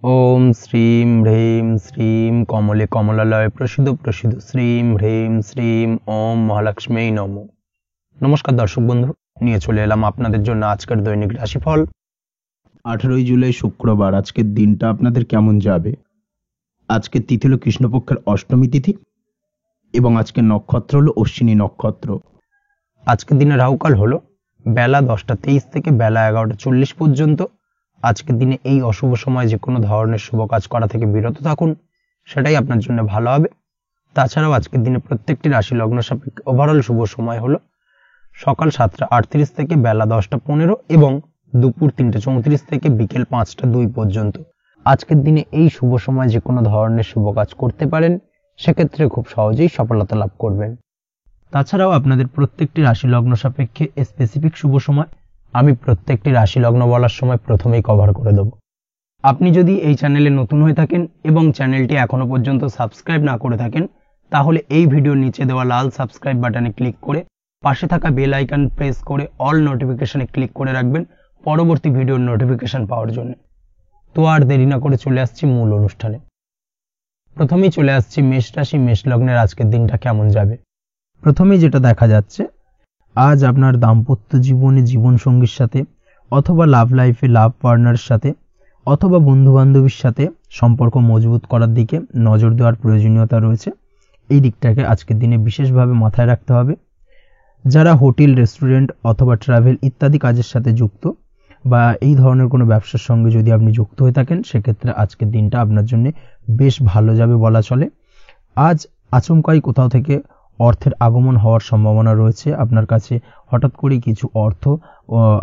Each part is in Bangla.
ओम श्रीं ह्रीं श्रीं कमले कमलालय प्रसिद्ध प्रसिद्ध श्रीं ह्रीं श्रीं ओम महालक्ष्मी नमो। नमस्कार दर्शक बंधु, নিয়ে চলে এলাম আপনাদের জন্য আজকের দৈনিক রাশিফল। 18 জুলাই শুক্রবার আজকের দিনটা আপনাদের কেমন যাবে। আজকের তিথি হলো কৃষ্ণপক্ষের অষ্টমী তিথি এবং আজকের নক্ষত্র হলো অশ্বিনী নক্ষত্র। আজকের দিনে রাহুকাল হলো বেলা 10টা 23 থেকে বেলা 11টা 40 পর্যন্ত। আজকের দিনে এই অশুভ সময় যে কোনো ধরনের শুভ কাজ করা থেকে বিরত থাকুন, সেটাই আপনার জন্য ভালো হবে। তাছাড়াও আজকের দিনে প্রত্যেকটি রাশি লগ্ন সাপেক্ষে ওভারঅল শুভ সময় হলো সকাল 7টা 38 থেকে বেলা 10টা 15 এবং দুপুর 3টা 34 থেকে বিকেল 5টা 2 পর্যন্ত। আজকের দিনে এই শুভ সময় যে কোনো ধরনের শুভ কাজ করতে পারেন, সেক্ষেত্রে খুব সহজেই সফলতা লাভ করবেন। তাছাড়াও আপনাদের প্রত্যেকটি রাশি লগ্ন সাপেক্ষে স্পেসিফিক শুভ সময় আমি প্রত্যেকটি রাশি লগ্ন বলার সময় প্রথমেই কভার করে দেব। আপনি যদি এই চ্যানেলে নতুন হয়ে থাকেন এবং চ্যানেলটি এখনো পর্যন্ত সাবস্ক্রাইব না করে থাকেন, তাহলে এই ভিডিওর নিচে দেওয়া লাল সাবস্ক্রাইব বাটনে ক্লিক করে পাশে থাকা বেল আইকন প্রেস করে অল নোটিফিকেশনে ক্লিক করে রাখবেন পরবর্তী ভিডিওর নোটিফিকেশন পাওয়ার জন্য। তো আর দেরি না করে চলে আসছি মূল অনুষ্ঠানে। প্রথমেই চলে আসছি মেষ রাশি মেষ লগ্নের আজকের দিনটা কেমন যাবে। প্রথমেই যেটা দেখা যাচ্ছে, আজ আপনার দাম্পত্য জীবনে জীবনসঙ্গীর সাথে অথবা লাভ লাইফে লাভ পার্টনারের সাথে অথবা বন্ধু বান্ধবীর সাথে সম্পর্ক মজবুত করার দিকে নজর দেওয়ার প্রয়োজনীয়তা রয়েছে। এই দিকটাকে আজকের দিনে বিশেষভাবে মাথায় রাখতে হবে। যারা হোটেল রেস্টুরেন্ট অথবা ট্রাভেল ইত্যাদি কাজের সাথে যুক্ত বা এই ধরনের কোনো ব্যবসার সঙ্গে যদি আপনি যুক্ত হয়ে থাকেন, সেক্ষেত্রে আজকের দিনটা আপনার জন্য বেশ ভালো যাবে বলা চলে। আজ আচমকাই কোথাও থেকে অর্থের আগমন হওয়ার সম্ভাবনা রয়েছে। আপনার কাছে হঠাৎ করেই কিছু অর্থ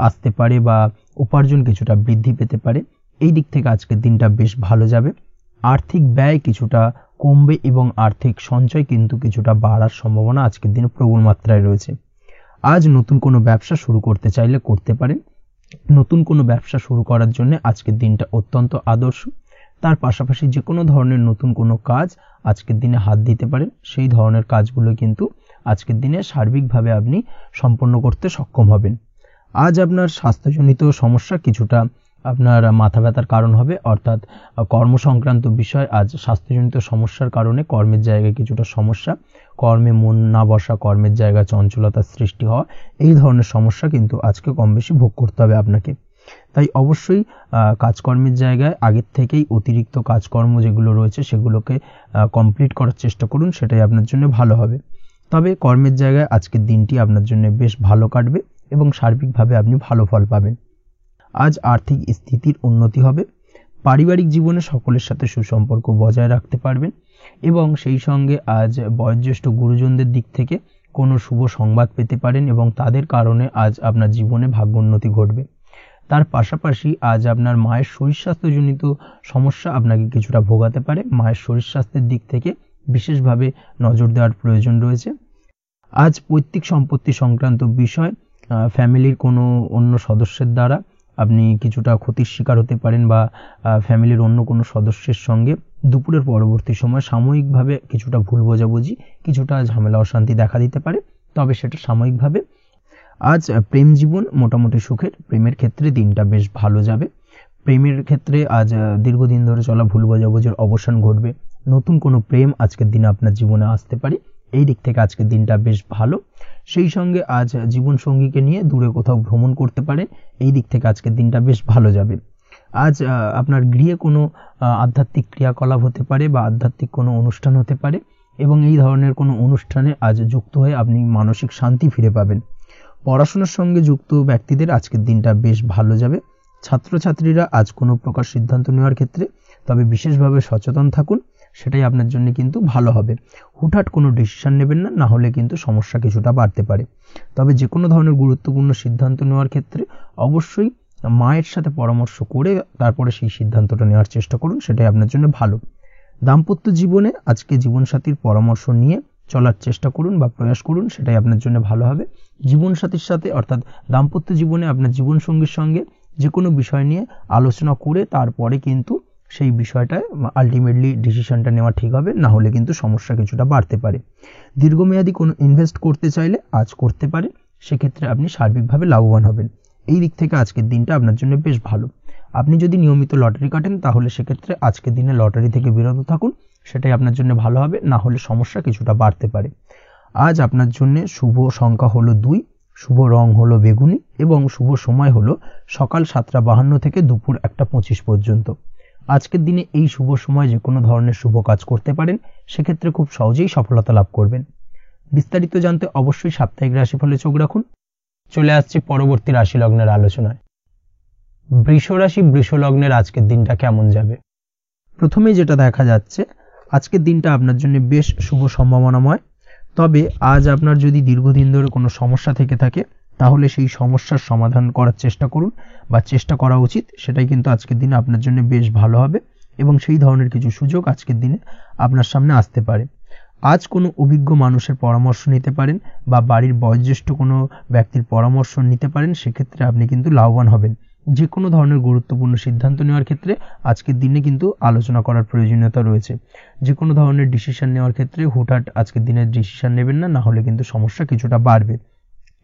আসতে পারে বা উপার্জন কিছুটা বৃদ্ধি পেতে পারে। এই দিক থেকে আজকের দিনটা বেশ ভালো যাবে। আর্থিক ব্যয় কিছুটা কমবে এবং আর্থিক সঞ্চয় কিন্তু কিছুটা বাড়ার সম্ভাবনা আজকের দিনে প্রবল মাত্রায় রয়েছে। আজ নতুন কোনো ব্যবসা শুরু করতে চাইলে করতে পারেন। নতুন কোনো ব্যবসা শুরু করার জন্য আজকের দিনটা অত্যন্ত আদর্শ। তার পাশাপাশি যে কোনো ধরনের নতুন কোনো কাজ আজকের দিনে হাত দিতে পারেন। সেই ধরনের কাজগুলো কিন্তু আজকের দিনে সার্বিকভাবে আপনি সম্পন্ন করতে সক্ষম হবেন। আজ আপনার স্বাস্থ্যজনিত সমস্যা কিছুটা আপনার মাথা ব্যথার কারণ হবে, অর্থাৎ কর্মসংক্রান্ত বিষয়। আজ স্বাস্থ্যজনিত সমস্যার কারণে কর্মের জায়গায় কিছুটা সমস্যা, কর্মে মন না বসা, কর্মের জায়গায় চঞ্চলতার সৃষ্টি হওয়া, এই ধরনের সমস্যা কিন্তু আজকে কম বেশি ভোগ করতে হবে আপনাকে। তাই অবশ্যই কাজকর্মের জায়গায় আগের থেকেই অতিরিক্ত কাজকর্ম যেগুলো রয়েছে সেগুলোকে কমপ্লিট করার চেষ্টা করুন, সেটাই আপনার জন্য ভালো হবে। তবে কর্মের জায়গায় আজকের দিনটি আপনার জন্য বেশ ভালো কাটবে এবং সার্বিকভাবে আপনি ভালো ফল পাবেন। আজ আর্থিক স্থিতির উন্নতি হবে। পারিবারিক জীবনে সকলের সাথে সুসম্পর্ক বজায় রাখতে পারবেন এবং সেই সঙ্গে আজ বয়োজ্যেষ্ঠ গুরুজনদের দিক থেকে কোনো শুভ সংবাদ পেতে পারেন এবং তাদের কারণে আজ আপনার জীবনে ভাগ্যোন্নতি ঘটবে। তার পাশাপাশি আজ আপনার মায়ের শরীর স্বাস্থ্যজনিত সমস্যা আপনাকে কিছুটা ভোগাতে পারে। মায়ের শরীর স্বাস্থ্যের দিক থেকে বিশেষভাবে নজর দেওয়ার প্রয়োজন রয়েছে। আজ পৈতৃক সম্পত্তি সংক্রান্ত বিষয় ফ্যামিলির কোনো অন্য সদস্যের দ্বারা আপনি কিছুটা ক্ষতির শিকার হতে পারেন বা ফ্যামিলির অন্য কোনো সদস্যের সঙ্গে দুপুরের পরবর্তী সময় সাময়িকভাবে কিছুটা ভুল বোঝাবুঝি, কিছুটা ঝামেলা অশান্তি দেখা দিতে পারে, তবে সেটা সাময়িকভাবে। আজ প্রেম জীবন মোটামুটি সুখের। প্রেমের ক্ষেত্রে দিনটা বেশ ভালো যাবে। প্রেমের ক্ষেত্রে আজ দীর্ঘদিন ধরে চলা ভুল বোঝাবুঝির অবসান ঘটবে। নতুন কোনো প্রেম আজকের দিনে আপনার জীবনে আসতে পারে। এই দিক থেকে আজকের দিনটা বেশ ভালো। সেই সঙ্গে আজ জীবন সঙ্গীকে নিয়ে দূরে কোথাও ভ্রমণ করতে পারেন। এই দিক থেকে আজকের দিনটা বেশ ভালো যাবে। আজ আপনার গৃহে কোনো আধ্যাত্মিক ক্রিয়াকলাপ হতে পারে বা আধ্যাত্মিক কোনো অনুষ্ঠান হতে পারে এবং এই ধরনের কোনো অনুষ্ঠানে আজ যুক্ত হয়ে আপনি মানসিক শান্তি ফিরে পাবেন। পড়াশোনার সঙ্গে যুক্ত ব্যক্তিদের আজকের দিনটা বেশ ভালো যাবে। ছাত্রছাত্রীরা আজ কোনো প্রকার সিদ্ধান্ত নেওয়ার ক্ষেত্রে তবে বিশেষভাবে সচেতন থাকুন, সেটাই আপনার জন্য কিন্তু ভালো হবে। হুটহাট কোনো ডিসিশন নেবেন না, না হলে কিন্তু সমস্যা কিছুটা বাড়তে পারে। তবে যে কোনো ধরনের গুরুত্বপূর্ণ সিদ্ধান্ত নেওয়ার ক্ষেত্রে অবশ্যই মায়ের সাথে পরামর্শ করে তারপরে সেই সিদ্ধান্তটা নেওয়ার চেষ্টা করুন, সেটাই আপনার জন্য ভালো। দাম্পত্য জীবনে আজকে জীবনসাথীর পরামর্শ নিয়ে চলার চেষ্টা করুন বা প্রয়াস করুন, সেটাই আপনার জন্য ভালো হবে। জীবনসাথীর সাথে অর্থাৎ দাম্পত্য জীবনে আপনার জীবনসঙ্গীর সঙ্গে যে কোনো বিষয় নিয়ে আলোচনা করে তারপরে কিন্তু সেই বিষয়টায় আলটিমেটলি ডিসিশনটা নেওয়া ঠিক হবে, না হলে কিন্তু সমস্যা কিছুটা বাড়তে পারে। দীর্ঘমেয়াদী কোনো ইনভেস্ট করতে চাইলে আজ করতে পারে, সেক্ষেত্রে আপনি সার্বিকভাবে লাভবান হবেন। এই দিক থেকে আজকের দিনটা আপনার জন্য বেশ ভালো। আপনি যদি নিয়মিত লটারি কাটেন তাহলে সেক্ষেত্রে আজকের দিনে লটারি থেকে বিরত থাকুন, সেটাই আপনার জন্য ভালো হবে, না হলে সমস্যা কিছুটা বাড়তে পারে। আজ আপনার জন্য শুভ সংখ্যা হলো 2, শুভ রং হলো বেগুনি এবং শুভ সময় হলো সকাল 7:52 থেকে দুপুর 1:25 পর্যন্ত। আজকের দিনে এই শুভ সময় যে কোনো ধরনের শুভ কাজ করতে পারেন, সেক্ষেত্রে খুব সহজেই সফলতা লাভ করবেন। বিস্তারিত জানতে অবশ্যই সাপ্তাহিক রাশিফলে চোখ রাখুন। চলে আসছি পরবর্তী রাশি লগ্নের আলোচনায়। বৃষ রাশি বৃষ লগ্নের আজকের দিনটা কেমন যাবে? প্রথমেই যেটা দেখা যাচ্ছে, আজকের দিনটা আপনার জন্য বেশ শুভ সম্ভাবনাময়। তবে আজ আপনার যদি দীর্ঘদিন ধরে কোনো সমস্যা থেকে থাকে তাহলে সেই সমস্যার সমাধান করার চেষ্টা করুন, বা চেষ্টা করা উচিত, সেটাই কিন্তু আজকের দিনে আপনার জন্য বেশ ভালো হবে এবং সেই ধরনের কিছু সুযোগ আজকের দিনে আপনার সামনে আসতে পারে। আজ কোনো অভিজ্ঞ মানুষের পরামর্শ নিতে পারেন বা বাড়ির বয়োজ্যেষ্ঠ কোনো ব্যক্তির পরামর্শ নিতে পারেন, সেক্ষেত্রে আপনি কিন্তু লাভবান হবেন। যে কোনো ধরনের গুরুত্বপূর্ণ সিদ্ধান্ত নেওয়ার ক্ষেত্রে আজকের দিনে কিন্তু আলোচনা করার প্রয়োজনীয়তা রয়েছে। যে কোনো ধরনের ডিসিশন নেওয়ার ক্ষেত্রে হুটহাট আজকের দিনে ডিসিশন নেবেন না, হলে কিন্তু সমস্যা কিছুটা বাড়বে।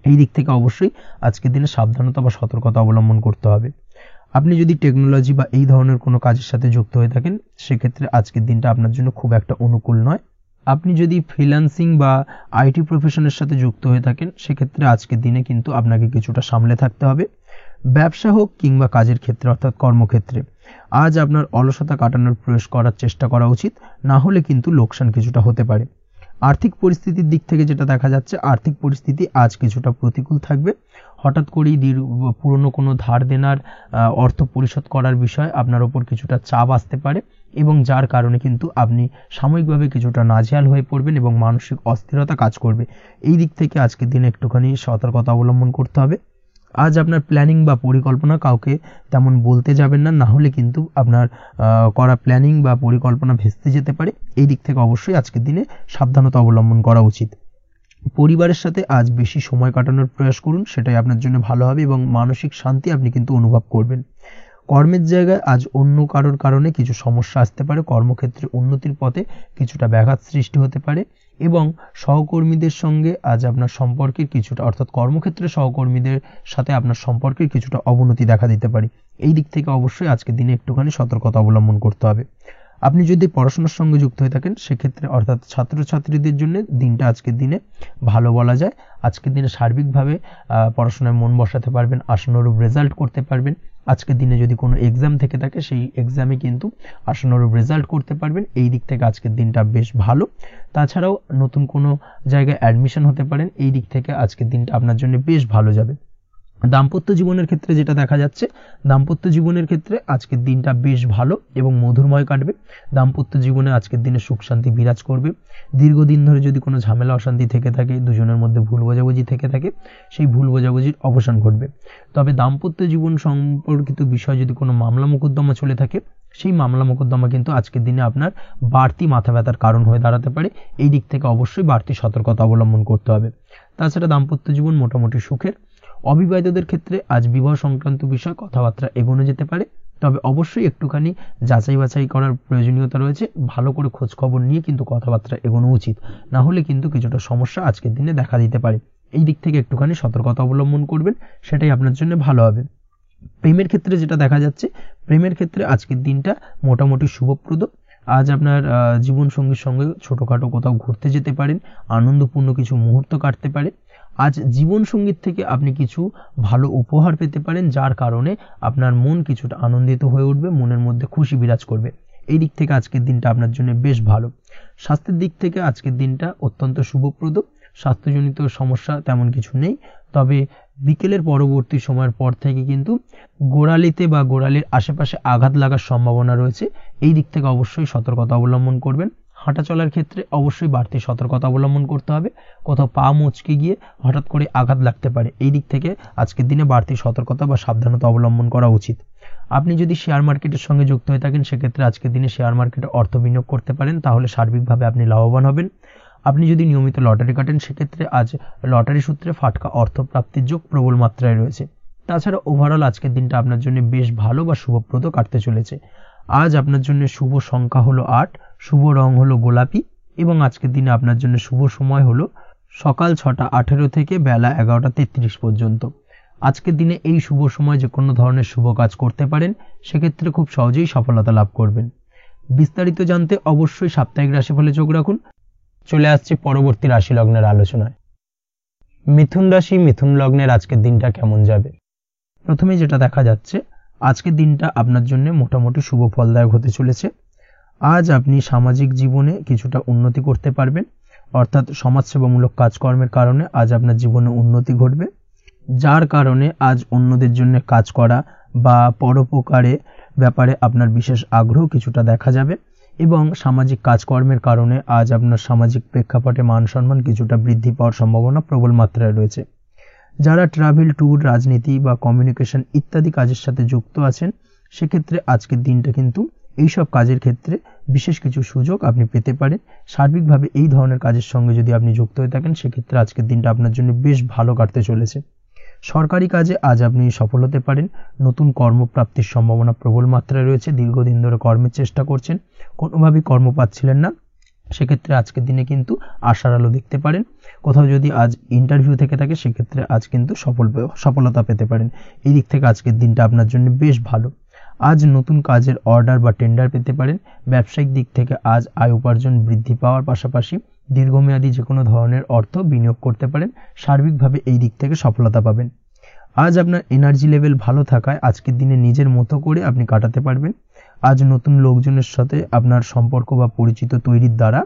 এই দিক থেকে অবশ্যই আজকের দিনে সাবধানতা বা সতর্কতা অবলম্বন করতে হবে। আপনি যদি টেকনোলজি বা এই ধরনের কোনো কাজের সাথে যুক্ত হয়ে থাকেন, সেক্ষেত্রে আজকের দিনটা আপনার জন্য খুব একটা অনুকূল নয়। আপনি যদি ফ্রিল্যান্সিং বা আইটি প্রফেশনের সাথে যুক্ত হয়ে থাকেন, সেক্ষেত্রে আজকের দিনে কিন্তু আপনাকে কিছুটা সামলে থাকতে হবে। ব্যবসা হোক কিংবা কাজের ক্ষেত্রে অর্থাৎ কর্মক্ষেত্রে আজ আপনার অলসতা কাটানোর প্রয়াস করার চেষ্টা করা উচিত, না হলে কিন্তু লোকসান কিছুটা হতে পারে। আর্থিক পরিস্থিতির দিক থেকে যেটা দেখা যাচ্ছে, আর্থিক পরিস্থিতি আজ কিছুটা প্রতিকূল থাকবে। হঠাৎ করেই পুরনো কোনো ধার দেনার অর্থ পরিশোধ করার বিষয়ে আপনার ওপর কিছুটা চাপ আসতে পারে এবং যার কারণে কিন্তু আপনি সাময়িকভাবে কিছুটা নাজেহাল হয়ে পড়বেন এবং মানসিক অস্থিরতা কাজ করবে। এই দিক থেকে আজকের দিনে একটুখানি সতর্কতা অবলম্বন করতে হবে। আজ আপনার প্ল্যানিং বা পরিকল্পনা কাউকে তেমন বলতে যাবেন না, হলে কিন্তু আপনার করা প্ল্যানিং বা পরিকল্পনা ভেস্তে যেতে পারে। এই দিক থেকে অবশ্যই আজকের দিনে সাবধানতা অবলম্বন করা উচিত। পরিবারের সাথে আজ বেশি সময় কাটানোর প্রয়াস করুন, সেটাই আপনার জন্য ভালো হবে এবং মানসিক শান্তি আপনি কিন্তু অনুভব করবেন। কর্মের জায়গায় আজ অন্য কারোর কারণে কিছু সমস্যা আসতে পারে, কর্মক্ষেত্রে উন্নতির পথে কিছুটা ব্যাঘাত সৃষ্টি হতে পারে এবং সহকর্মীদের সঙ্গে আজ আপনার সম্পর্কের কিছুটা অর্থাৎ কর্মক্ষেত্রে সহকর্মীদের সাথে আপনার সম্পর্কের কিছুটা অবনতি দেখা দিতে পারে। এই দিক থেকে অবশ্যই আজকের দিনে একটুখানি সতর্কতা অবলম্বন করতে হবে। আপনি যদি পড়াশোনার সঙ্গে যুক্ত হয়ে থাকেন, সেক্ষেত্রে অর্থাৎ ছাত্রছাত্রীদের জন্য দিনটা আজকের দিনে ভালো বলা যায়। আজকের দিনে সার্বিকভাবে পড়াশোনায় মন বসাতে পারবেন, আশানুরূপ রেজাল্ট করতে পারবেন। আজকের দিনে যদি কোনো এক্সাম থেকে থাকে, সেই এক্সামে কিন্তু আশানুরূপ রেজাল্ট করতে পারবেন। এই দিক থেকে আজকের দিনটা বেশ ভালো। তাছাড়াও নতুন কোনো জায়গায় অ্যাডমিশন হতে পারেন। এই দিক থেকে আজকের দিনটা আপনার জন্য বেশ ভালো যাবে। দাম্পত্য জীবনের ক্ষেত্রে যেটা দেখা যাচ্ছে, দাম্পত্য জীবনের ক্ষেত্রে আজকের দিনটা বেশ ভালো এবং মধুরময় কাটবে। দাম্পত্য জীবনে আজকের দিনে সুখ শান্তি বিরাজ করবে। দীর্ঘদিন ধরে যদি কোনো ঝামেলা অশান্তি থেকে থাকে, দুজনের মধ্যে ভুল বোঝাবুঝি থেকে থাকে, সেই ভুল বোঝাবুঝির অবসান ঘটবে। তবে দাম্পত্য জীবন সম্পর্কিত বিষয় যদি কোনো মামলা মোকদ্দমা চলে থাকে, সেই মামলা মোকদ্দমা কিন্তু আজকের দিনে আপনার বাড়তি মাথা ব্যথার কারণ হয়ে দাঁড়াতে পারে। এই দিক থেকে অবশ্যই বাড়তি সতর্কতা অবলম্বন করতে হবে। তাছাড়া দাম্পত্য জীবন মোটামুটি সুখের। অবিবাহিতদের ক্ষেত্রে আজ বিবাহ সংক্রান্ত বিষয় কথাবার্তা এগোনো যেতে পারে, তবে অবশ্যই একটুখানি যাচাই বাছাই করার প্রয়োজনীয়তা রয়েছে। ভালো করে খোঁজ খবর নিয়ে কিন্তু কথাবার্তা এগোনো উচিত, না হলে কিন্তু কিছুটা সমস্যা আজকের দিনে দেখা দিতে পারে। এই দিক থেকে একটুখানি সতর্কতা অবলম্বন করবেন, সেটাই আপনার জন্য ভালো হবে। প্রেমের ক্ষেত্রে যেটা দেখা যাচ্ছে, প্রেমের ক্ষেত্রে আজকের দিনটা মোটামুটি শুভপ্রদ। আজ আপনার জীবন সঙ্গীর সঙ্গে ছোটখাটো কোথাও ঘুরতে যেতে পারেন, আনন্দপূর্ণ কিছু মুহূর্ত কাটতে পারে। আজ জীবন সঙ্গীত থেকে আপনি কিছু ভালো উপহার পেতে পারেন, যার কারণে আপনার মন কিছুটা আনন্দিত হয়ে উঠবে, মনের মধ্যে খুশি বিরাজ করবে। এই দিক থেকে আজকের দিনটা আপনার জন্য বেশ ভালো। স্বাস্থ্যের দিক থেকে আজকের দিনটা অত্যন্ত শুভপ্রদ। স্বাস্থ্যজনিত সমস্যা তেমন কিছু নেই, তবে বিকেলের পরবর্তী সময়ের পর থেকে কিন্তু গোড়ালিতে বা গোড়ালির আশেপাশে আঘাত লাগার সম্ভাবনা রয়েছে। এই দিক থেকে অবশ্যই সতর্কতা অবলম্বন করবেন। হাঁটা চলার ক্ষেত্রে অবশ্যই বাড়তি সতর্কতা অবলম্বন করতে হবে। কোথাও পা মুচকে গিয়ে হঠাৎ করে আঘাত লাগতে পারে। এই দিক থেকে আজকের দিনে বাড়তি সতর্কতা বা সাবধানতা অবলম্বন করা উচিত। আপনি যদি শেয়ার মার্কেটের সঙ্গে যুক্ত হয়ে থাকেন, সেক্ষেত্রে আজকের দিনে শেয়ার মার্কেটে অর্থ বিনিয়োগ করতে পারেন, তাহলে সার্বিকভাবে আপনি লাভবান হবেন। আপনি যদি নিয়মিত লটারি কাটেন, সেক্ষেত্রে আজ লটারি সূত্রে ফাটকা অর্থ প্রাপ্তির যোগ প্রবল মাত্রায় রয়েছে। তাছাড়া ওভারঅল আজকের দিনটা আপনার জন্য বেশ ভালো বা শুভপ্রদ কাটতে চলেছে। আজ আপনার জন্য শুভ সংখ্যা হলো 8, শুভ রং হলো গোলাপি এবং আজকের দিনে আপনার জন্য শুভ সময় হলো সকাল 6:18 থেকে বেলা 11:33 পর্যন্ত। আজকের দিনে এই শুভ সময় যে কোনো ধরনের শুভ কাজ করতে পারেন, সেক্ষেত্রে খুব সহজেই সফলতা লাভ করবেন। বিস্তারিত জানতে অবশ্যই সাপ্তাহিক রাশিফলে চোখ রাখুন। চলে আসছে পরবর্তী রাশি লগ্নের আলোচনায়। মিথুন রাশি, মিথুন লগ্নের আজকের দিনটা কেমন যাবে? প্রথমে যেটা দেখা যাচ্ছে, আজকের দিনটা আপনার জন্য মোটামুটি শুভ ফলদায়ক হতে চলেছে। আজ আপনি সামাজিক জীবনে কিছুটা উন্নতি করতে পারবেন, অর্থাৎ সমাজসেবামূলক কাজকর্মের কারণে আজ আপনার জীবনে উন্নতি ঘটবে, যার কারণে আজ অন্যদের জন্য কাজ করা বা পরোপকারে ব্যাপারে আপনার বিশেষ আগ্রহ কিছুটা দেখা যাবে এবং সামাজিক কাজকর্মের কারণে আজ আপনার সামাজিক প্রেক্ষাপটে মান সম্মান কিছুটা বৃদ্ধি পাওয়ার সম্ভাবনা প্রবল মাত্রায় রয়েছে। যারা ট্রাভেল, ট্যুর, রাজনীতি বা কমিউনিকেশন ইত্যাদি কাজের সাথে যুক্ত আছেন, সেক্ষেত্রে আজকের দিনটা কিন্তু এইসব কাজের ক্ষেত্রে বিশেষ কিছু সুযোগ আপনি পেতে পারেন। সার্বিকভাবে এই ধরনের কাজের সঙ্গে যদি আপনি যুক্ত হয়ে থাকেন, সেক্ষেত্রে আজকের দিনটা আপনার জন্য বেশ ভালো কাটতে চলেছে। সরকারি কাজে আজ আপনি সফল হতে পারেন। নতুন কর্মপ্রাপ্তির সম্ভাবনা প্রবল মাত্রায় রয়েছে। দীর্ঘদিন ধরে কর্মের চেষ্টা করছেন, কোনোভাবেই কর্ম পাচ্ছিলেন না, সেক্ষেত্রে আজকের দিনে কিন্তু আশার আলো দেখতে পারেন। কোথাও যদি আজ ইন্টারভিউ থেকে থাকে, সেক্ষেত্রে আজ কিন্তু সফলতা পেতে পারেন। এই দিক থেকে আজকের দিনটা আপনার জন্য বেশ ভালো। আজ নতুন কাজের অর্ডার বা টেন্ডার পেতে পারেন। ব্যবসায়িক দিক থেকে আজ আয় উপার্জন বৃদ্ধি পাওয়ার পাশাপাশি দীর্ঘমেয়াদী যে কোনো ধরনের অর্থ বিনিয়োগ করতে পারেন। সার্বিকভাবে এই দিক থেকে সফলতা পাবেন। আজ আপনার এনার্জি লেভেল ভালো থাকায় আজকের দিনে নিজের মতো করে আপনি কাটাতে পারবেন। আজ নতুন লোকজনের সাথে আপনার সম্পর্ক বা পরিচিত তৈরির দ্বারা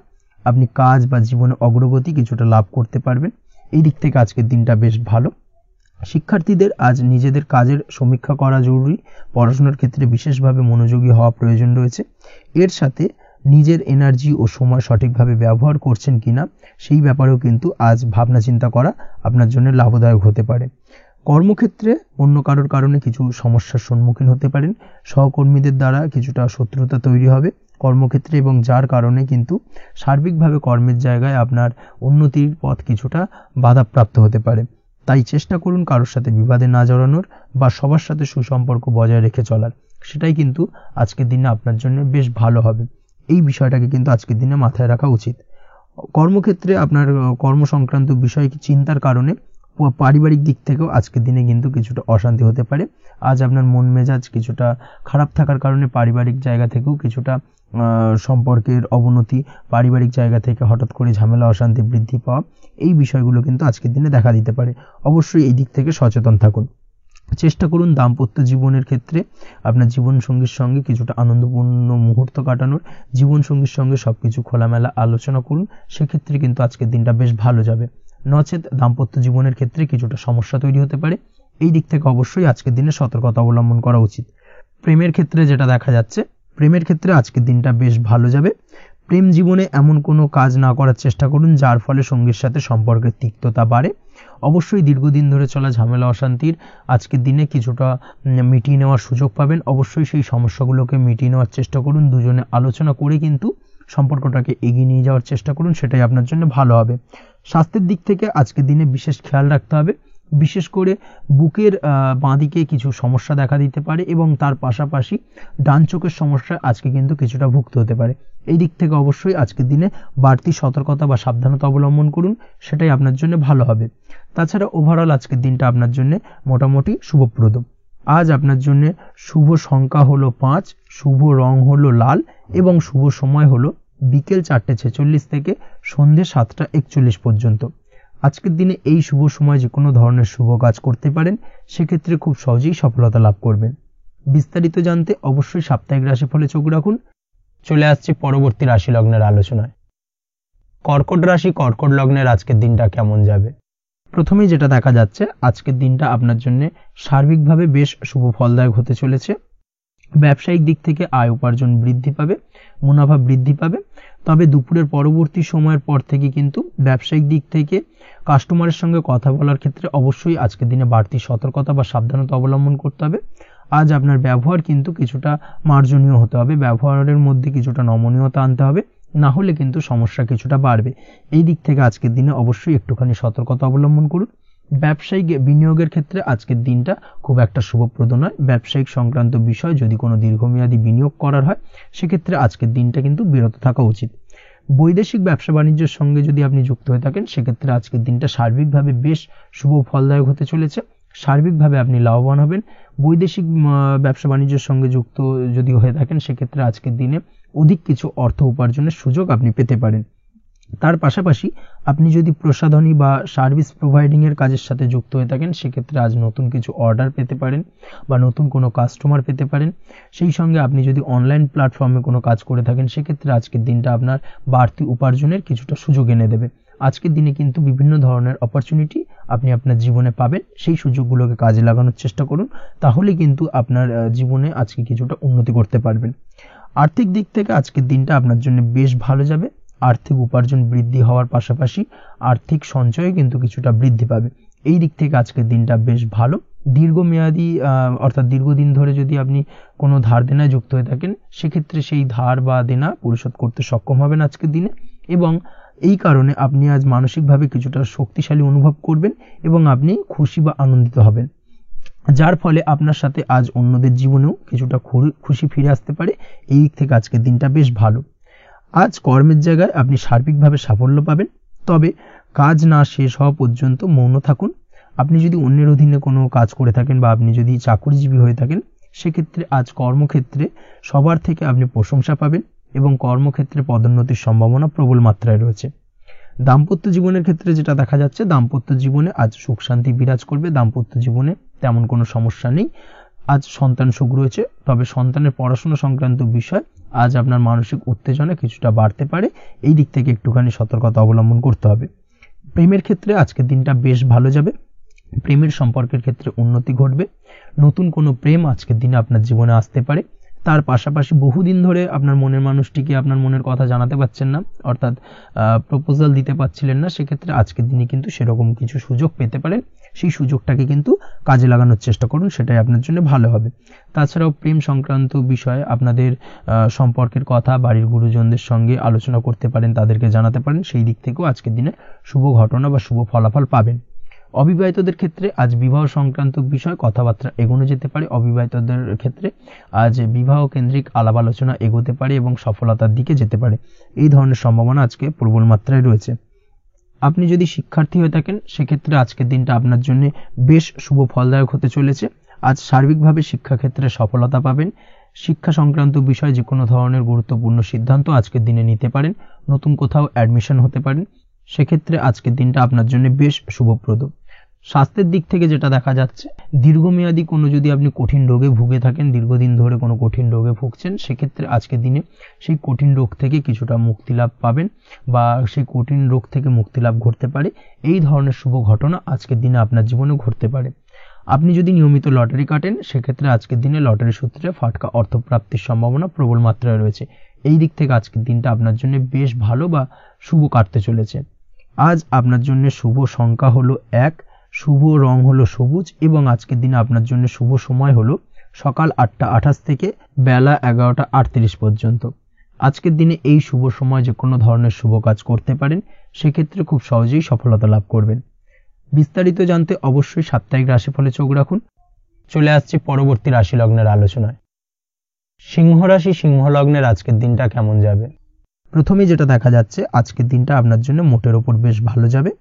আপনি কাজ বা জীবনে অগ্রগতি কিছুটা লাভ করতে পারবেন। এই দিক থেকে আজকের দিনটা বেশ ভালো। শিক্ষার্থীদের আজ নিজেদের কাজের সমীক্ষা করা জরুরি। পড়াশোনার ক্ষেত্রে বিশেষভাবে মনোযোগী হওয়া প্রয়োজন রয়েছে। এর সাথে নিজের এনার্জি ও সময় সঠিকভাবে ব্যবহার করছেন কিনা সেই ব্যাপারেও কিন্তু আজ ভাবনা চিন্তা করা আপনার জন্য লাভদায়ক হতে পারে। কর্মক্ষেত্রে অন্য কারোর কারণে কিছু সমস্যার সম্মুখীন হতে পারেন। সহকর্মীদের দ্বারা কিছুটা শত্রুতা তৈরি হবে কর্মক্ষেত্রে, এবং যার কারণে কিন্তু সার্বিকভাবে কর্মের জায়গায় আপনার উন্নতির পথ কিছুটা বাধাপ্রাপ্ত হতে পারে। তাই চেষ্টা করুন কারোর সাথে বিবাদে না জড়ানোর বা সবার সাথে সুসম্পর্ক বজায় রেখে চলার। সেটাই কিন্তু আজকের দিনে আপনার জন্য বেশ ভালো হবে। এই বিষয়টাকে কিন্তু আজকের দিনে মাথায় রাখা উচিত। কর্মক্ষেত্রে আপনার কর্ম সংক্রান্ত বিষয় চিন্তার কারণে পারিবারিক দিক থেকেও আজকের দিনে কিন্তু কিছুটা অশান্তি হতে পারে। আজ আপনার মন মেজাজ কিছুটা খারাপ থাকার কারণে পারিবারিক জায়গা থেকেও কিছুটা সম্পর্কের অবনতি, পারিবারিক জায়গা থেকে হঠাৎ করে ঝামেলা অশান্তি বৃদ্ধি পাওয়া, এই বিষয়গুলো কিন্তু আজকের দিনে দেখা দিতে পারে। অবশ্যই এই দিক থেকে সচেতন থাকুন। চেষ্টা করুন দাম্পত্য জীবনের ক্ষেত্রে আপনার জীবনসঙ্গীর সঙ্গে কিছুটা আনন্দপূর্ণ মুহূর্ত কাটানোর। জীবনসঙ্গীর সঙ্গে সবকিছু খোলামেলা আলোচনা করুন, সেক্ষেত্রে কিন্তু আজকের দিনটা বেশ ভালো যাবে। নচেত দাম্পত্য জীবনের ক্ষেত্রে কিছুটা সমস্যা তৈরি হতে পারে। এই দিক থেকে অবশ্যই আজকের দিনে সতর্কতা অবলম্বন করা উচিত। প্রেমের ক্ষেত্রে যেটা দেখা যাচ্ছে, প্রেমের ক্ষেত্রে আজকের দিনটা বেশ ভালো যাবে। প্রেম জীবনে এমন কোনো কাজ না করার চেষ্টা করুন যার ফলে সঙ্গীর সাথে সম্পর্কের তিক্ততা বাড়ে। অবশ্যই দীর্ঘদিন ধরে চলা ঝামেলা অশান্তির আজকের দিনে কিছুটা মিটিয়ে নেওয়ার সুযোগ পাবেন। অবশ্যই সেই সমস্যাগুলোকে মিটিয়ে নেওয়ার চেষ্টা করুন। দুজনে আলোচনা করে কিন্তু সম্পর্কটাকে এগিয়ে নিয়ে যাওয়ার চেষ্টা করুন, সেটাই আপনার জন্য ভালো হবে। স্বাস্থ্যের দিক থেকে আজকের দিনে বিশেষ খেয়াল রাখতে হবে। বিশেষ করে বুকের বাঁদিকে কিছু সমস্যা দেখা দিতে পারে এবং তার পাশাপাশি ডান চোখের সমস্যা আজকে কিন্তু কিছুটা ভুগতে হতে পারে। এই দিক থেকে অবশ্যই আজকের দিনে বাড়তি সতর্কতা বা সাবধানতা অবলম্বন করুন, সেটাই আপনার জন্য ভালো হবে। তাছাড়া ওভারঅল আজকের দিনটা আপনার জন্য মোটামুটি শুভপ্রদ। আজ আপনার জন্য শুভ সংখ্যা হলো 5, শুভ রং হলো লাল এবং শুভ সময় হলো বিকেল 4:46 থেকে সন্ধ্যে 7:41 পর্যন্ত। আজকের দিনে এই শুভ সময় যে কোনো ধরনের শুভ কাজ করতে পারেন, সেক্ষেত্রে খুব সহজেই সফলতা লাভ করবেন। বিস্তারিত জানতে অবশ্যই সাপ্তাহিক রাশিফলে চোখ রাখুন। চলে আসছে পরবর্তী রাশি লগ্নের আলোচনায়। কর্কট রাশি, কর্কট লগ্নের আজকের দিনটা কেমন যাবে? প্রথমেই যেটা দেখা যাচ্ছে, আজকের দিনটা আপনার জন্য সার্বিকভাবে বেশ শুভ ফলদায়ক হতে চলেছে। ব্যবসায়িক দিক থেকে আয় উপার্জন বৃদ্ধি পাবে, মুনাফা বৃদ্ধি পাবে। তবে দুপুরের পরবর্তী সময়ের পর থেকে কিন্তু ব্যবসায়িক দিক থেকে কাস্টমারের সঙ্গে কথা বলার ক্ষেত্রে অবশ্যই আজকের দিনে বাড়তি সতর্কতা বা সাবধানতা অবলম্বন করতে হবে। আজ আপনার ব্যবহার কিন্তু কিছুটা মার্জনীয় হতে হবে, ব্যবহারের মধ্যে কিছুটা নমনীয়তা আনতে হবে, না হলে কিন্তু সমস্যা কিছুটা বাড়বে। এই দিক থেকে আজকের দিনে অবশ্যই একটুখানি সতর্কতা অবলম্বন করুন। ব্যবসায়িক বিনিয়োগের ক্ষেত্রে আজকের দিনটা খুব একটা শুভপ্রদ নয়। ব্যবসায়িক সংক্রান্ত বিষয় যদি কোনো দীর্ঘমেয়াদী বিনিয়োগ করার হয়, সেক্ষেত্রে আজকের দিনটা কিন্তু বিরত থাকা উচিত। বৈদেশিক ব্যবসা বাণিজ্যের সঙ্গে যদি আপনি যুক্ত হয়ে থাকেন, সেক্ষেত্রে আজকের দিনটা সার্বিকভাবে বেশ শুভ ফলদায়ক হতে চলেছে। সার্বিকভাবে আপনি লাভবান হবেন। বৈদেশিক ব্যবসা বাণিজ্যের সঙ্গে যুক্ত যদি হয়ে থাকেন সেক্ষেত্রে আজকের দিনে অধিক কিছু অর্থ উপার্জনের সুযোগ আপনি পেতে পারেন। তার পাশাপাশি আপনি যদি প্রসাধনী বা সার্ভিস প্রোভাইডিং এর কাজের সাথে যুক্ত হয়ে থাকেন সেক্ষেত্রে আজ নতুন কিছু অর্ডার পেতে পারেন বা নতুন কোনো কাস্টমার পেতে পারেন। সেই সঙ্গে আপনি যদি অনলাইন প্ল্যাটফর্মে কোনো কাজ করে থাকেন সেক্ষেত্রে আজকের দিনটা আপনার বাড়তি উপার্জনের কিছুটা সুযোগ এনে দেবে। আজকের দিনে কিন্তু বিভিন্ন ধরনের অপরচুনিটি আপনি আপনার জীবনে পাবেন, সেই সুযোগগুলোকে কাজে লাগানোর চেষ্টা করুন, তাহলে কিন্তু আপনার জীবনে আজকে কিছুটা উন্নতি করতে পারবেন। আর্থিক দিক থেকে আজকের দিনটা আপনার জন্য বেশ ভালো যাবে। আর্থিক উপার্জন বৃদ্ধি হওয়ার পাশাপাশি আর্থিক সঞ্চয় কিন্তু কিছুটা বৃদ্ধি পাবে। এই দিক থেকে আজকের দিনটা বেশ ভালো। দীর্ঘমেয়াদী অর্থাৎ দীর্ঘদিন ধরে যদি আপনি কোনো ধার দেনায় যুক্ত হয়ে থাকেন সেক্ষেত্রে সেই ধার বা দেনা পরিশোধ করতে সক্ষম হবেন আজকের দিনে, এবং এই কারণে আপনি আজ মানসিকভাবে কিছুটা শক্তিশালী অনুভব করবেন এবং আপনি খুশি বা আনন্দিত হবেন, যার ফলে আপনার সাথে আজ অন্যদের জীবনেও কিছুটা খুশি ফিরে আসতে পারে। এই দিক থেকে আজকের দিনটা বেশ ভালো। আজ কর্মের জায়গায় আপনি সার্বিকভাবে সাফল্য পাবেন, তবে কাজ না শেষ হওয়া পর্যন্ত মৌন থাকুন। আপনি যদি অন্যের অধীনে কোনো কাজ করে থাকেন বা আপনি যদি চাকরিজীবী হয়ে থাকেন সেক্ষেত্রে আজ কর্মক্ষেত্রে সবার থেকে আপনি প্রশংসা পাবেন এবং কর্মক্ষেত্রে পদোন্নতির সম্ভাবনা প্রবল মাত্রায় রয়েছে। দাম্পত্য জীবনের ক্ষেত্রে যেটা দেখা যাচ্ছে, দাম্পত্য জীবনে আজ সুখ শান্তি বিরাজ করবে। দাম্পত্য জীবনে তেমন কোনো সমস্যা নেই। আজ সন্তান সুখ রয়েছে, তবে সন্তানের পড়াশোনা সংক্রান্ত বিষয় আজ আপনার মানসিক উত্তেজনা কিছুটা বাড়তে পারে। এই দিক থেকে একটুখানি সতর্কতা অবলম্বন করতে হবে। প্রেমের ক্ষেত্রে আজকের দিনটা বেশ ভালো যাবে। প্রেমের সম্পর্কের ক্ষেত্রে উন্নতি ঘটবে। নতুন কোনো প্রেম আজকের দিনে আপনার জীবনে আসতে পারে। তার পাশাপাশি বহুদিন ধরে আপনার মনের মানুষটিকে আপনার মনের কথা জানাতে পারছেন না, অর্থাৎ প্রপোজাল দিতে পারছিলেন না, সেক্ষেত্রে আজকের দিনে কিন্তু সেরকম কিছু সুযোগ পেতে পারেন। সেই সুযোগটাকে কিন্তু কাজে লাগানোর চেষ্টা করুন, সেটাই আপনার জন্য ভালো হবে। তাছাড়াও প্রেম সংক্রান্ত বিষয়ে আপনাদের সম্পর্কের কথা বাড়ির গুরুজনদের সঙ্গে আলোচনা করতে পারেন, তাদেরকে জানাতে পারেন। সেই দিক থেকেও আজকের দিনে শুভ ঘটনা বা শুভ ফলাফল পাবেন। অবিবাহিতদের ক্ষেত্রে আজ বিবাহ সংক্রান্ত বিষয় কথাবার্তা এগোনো যেতে পারে। অবিবাহিতদের ক্ষেত্রে আজ বিবাহ কেন্দ্রিক আলাপ আলোচনা এগোতে পারে এবং সফলতার দিকে যেতে পারে। এই ধরনের সম্ভাবনা আজকে প্রবল মাত্রায় রয়েছে। আপনি যদি শিক্ষার্থী হয়ে থাকেন সেক্ষেত্রে আজকের দিনটা আপনার জন্য বেশ শুভ ফলদায়ক হতে চলেছে। আজ সার্বিকভাবে শিক্ষাক্ষেত্রে সফলতা পাবেন। শিক্ষা সংক্রান্ত বিষয়ে যে কোনো ধরনের গুরুত্বপূর্ণ সিদ্ধান্ত আজকের দিনে নিতে পারেন। নতুন কোথাও অ্যাডমিশন হতে পারেন, সেক্ষেত্রে আজকের দিনটা আপনার জন্য বেশ শুভপ্রদ। স্বাস্থ্যের দিক থেকে যেটা দেখা যাচ্ছে, দীর্ঘমেয়াদী কোনো যদি আপনি কঠিন রোগে ভুগে থাকেন, দীর্ঘদিন ধরে কোনো কঠিন রোগে ভুগছেন, সেক্ষেত্রে আজকের দিনে সেই কঠিন রোগ থেকে কিছুটা মুক্তি লাভ পাবেন বা সেই কঠিন রোগ থেকে মুক্তি লাভ ঘটতে পারে। এই ধরনের শুভ ঘটনা আজকের দিনে আপনার জীবনে ঘটতে পারে। আপনি যদি নিয়মিত লটারি কাটেন সেক্ষেত্রে আজকের দিনে লটারি সূত্রে ফাটকা অর্থপ্রাপ্তির সম্ভাবনা প্রবল মাত্রায় রয়েছে। এই দিক থেকে আজকের দিনটা আপনার জন্য বেশ ভালো বা শুভ কাটতে চলেছে। আজ আপনার জন্য শুভ সংখ্যা হলো 1, শুভ রং হলো সবুজ এবং আজকের দিনে আপনার জন্য শুভ সময় হলো সকাল 8:28 থেকে বেলা 11:38 পর্যন্ত। আজকের দিনে এই শুভ সময় যে কোনো ধরনের শুভ কাজ করতে পারেন, সেক্ষেত্রে খুব সহজেই সফলতা লাভ করবেন। বিস্তারিত জানতে অবশ্যই সাপ্তাহিক রাশিফলে চোখ রাখুন। চলে আসছে পরবর্তী রাশি লগ্নের আলোচনায়। সিংহ রাশি সিংহ লগ্নের আজকের দিনটা কেমন যাবে? প্রথমে যেটা দেখা যাচ্ছে, আজকের দিনটা আপনার জন্য মোটের ওপর বেশ ভালো যাবে।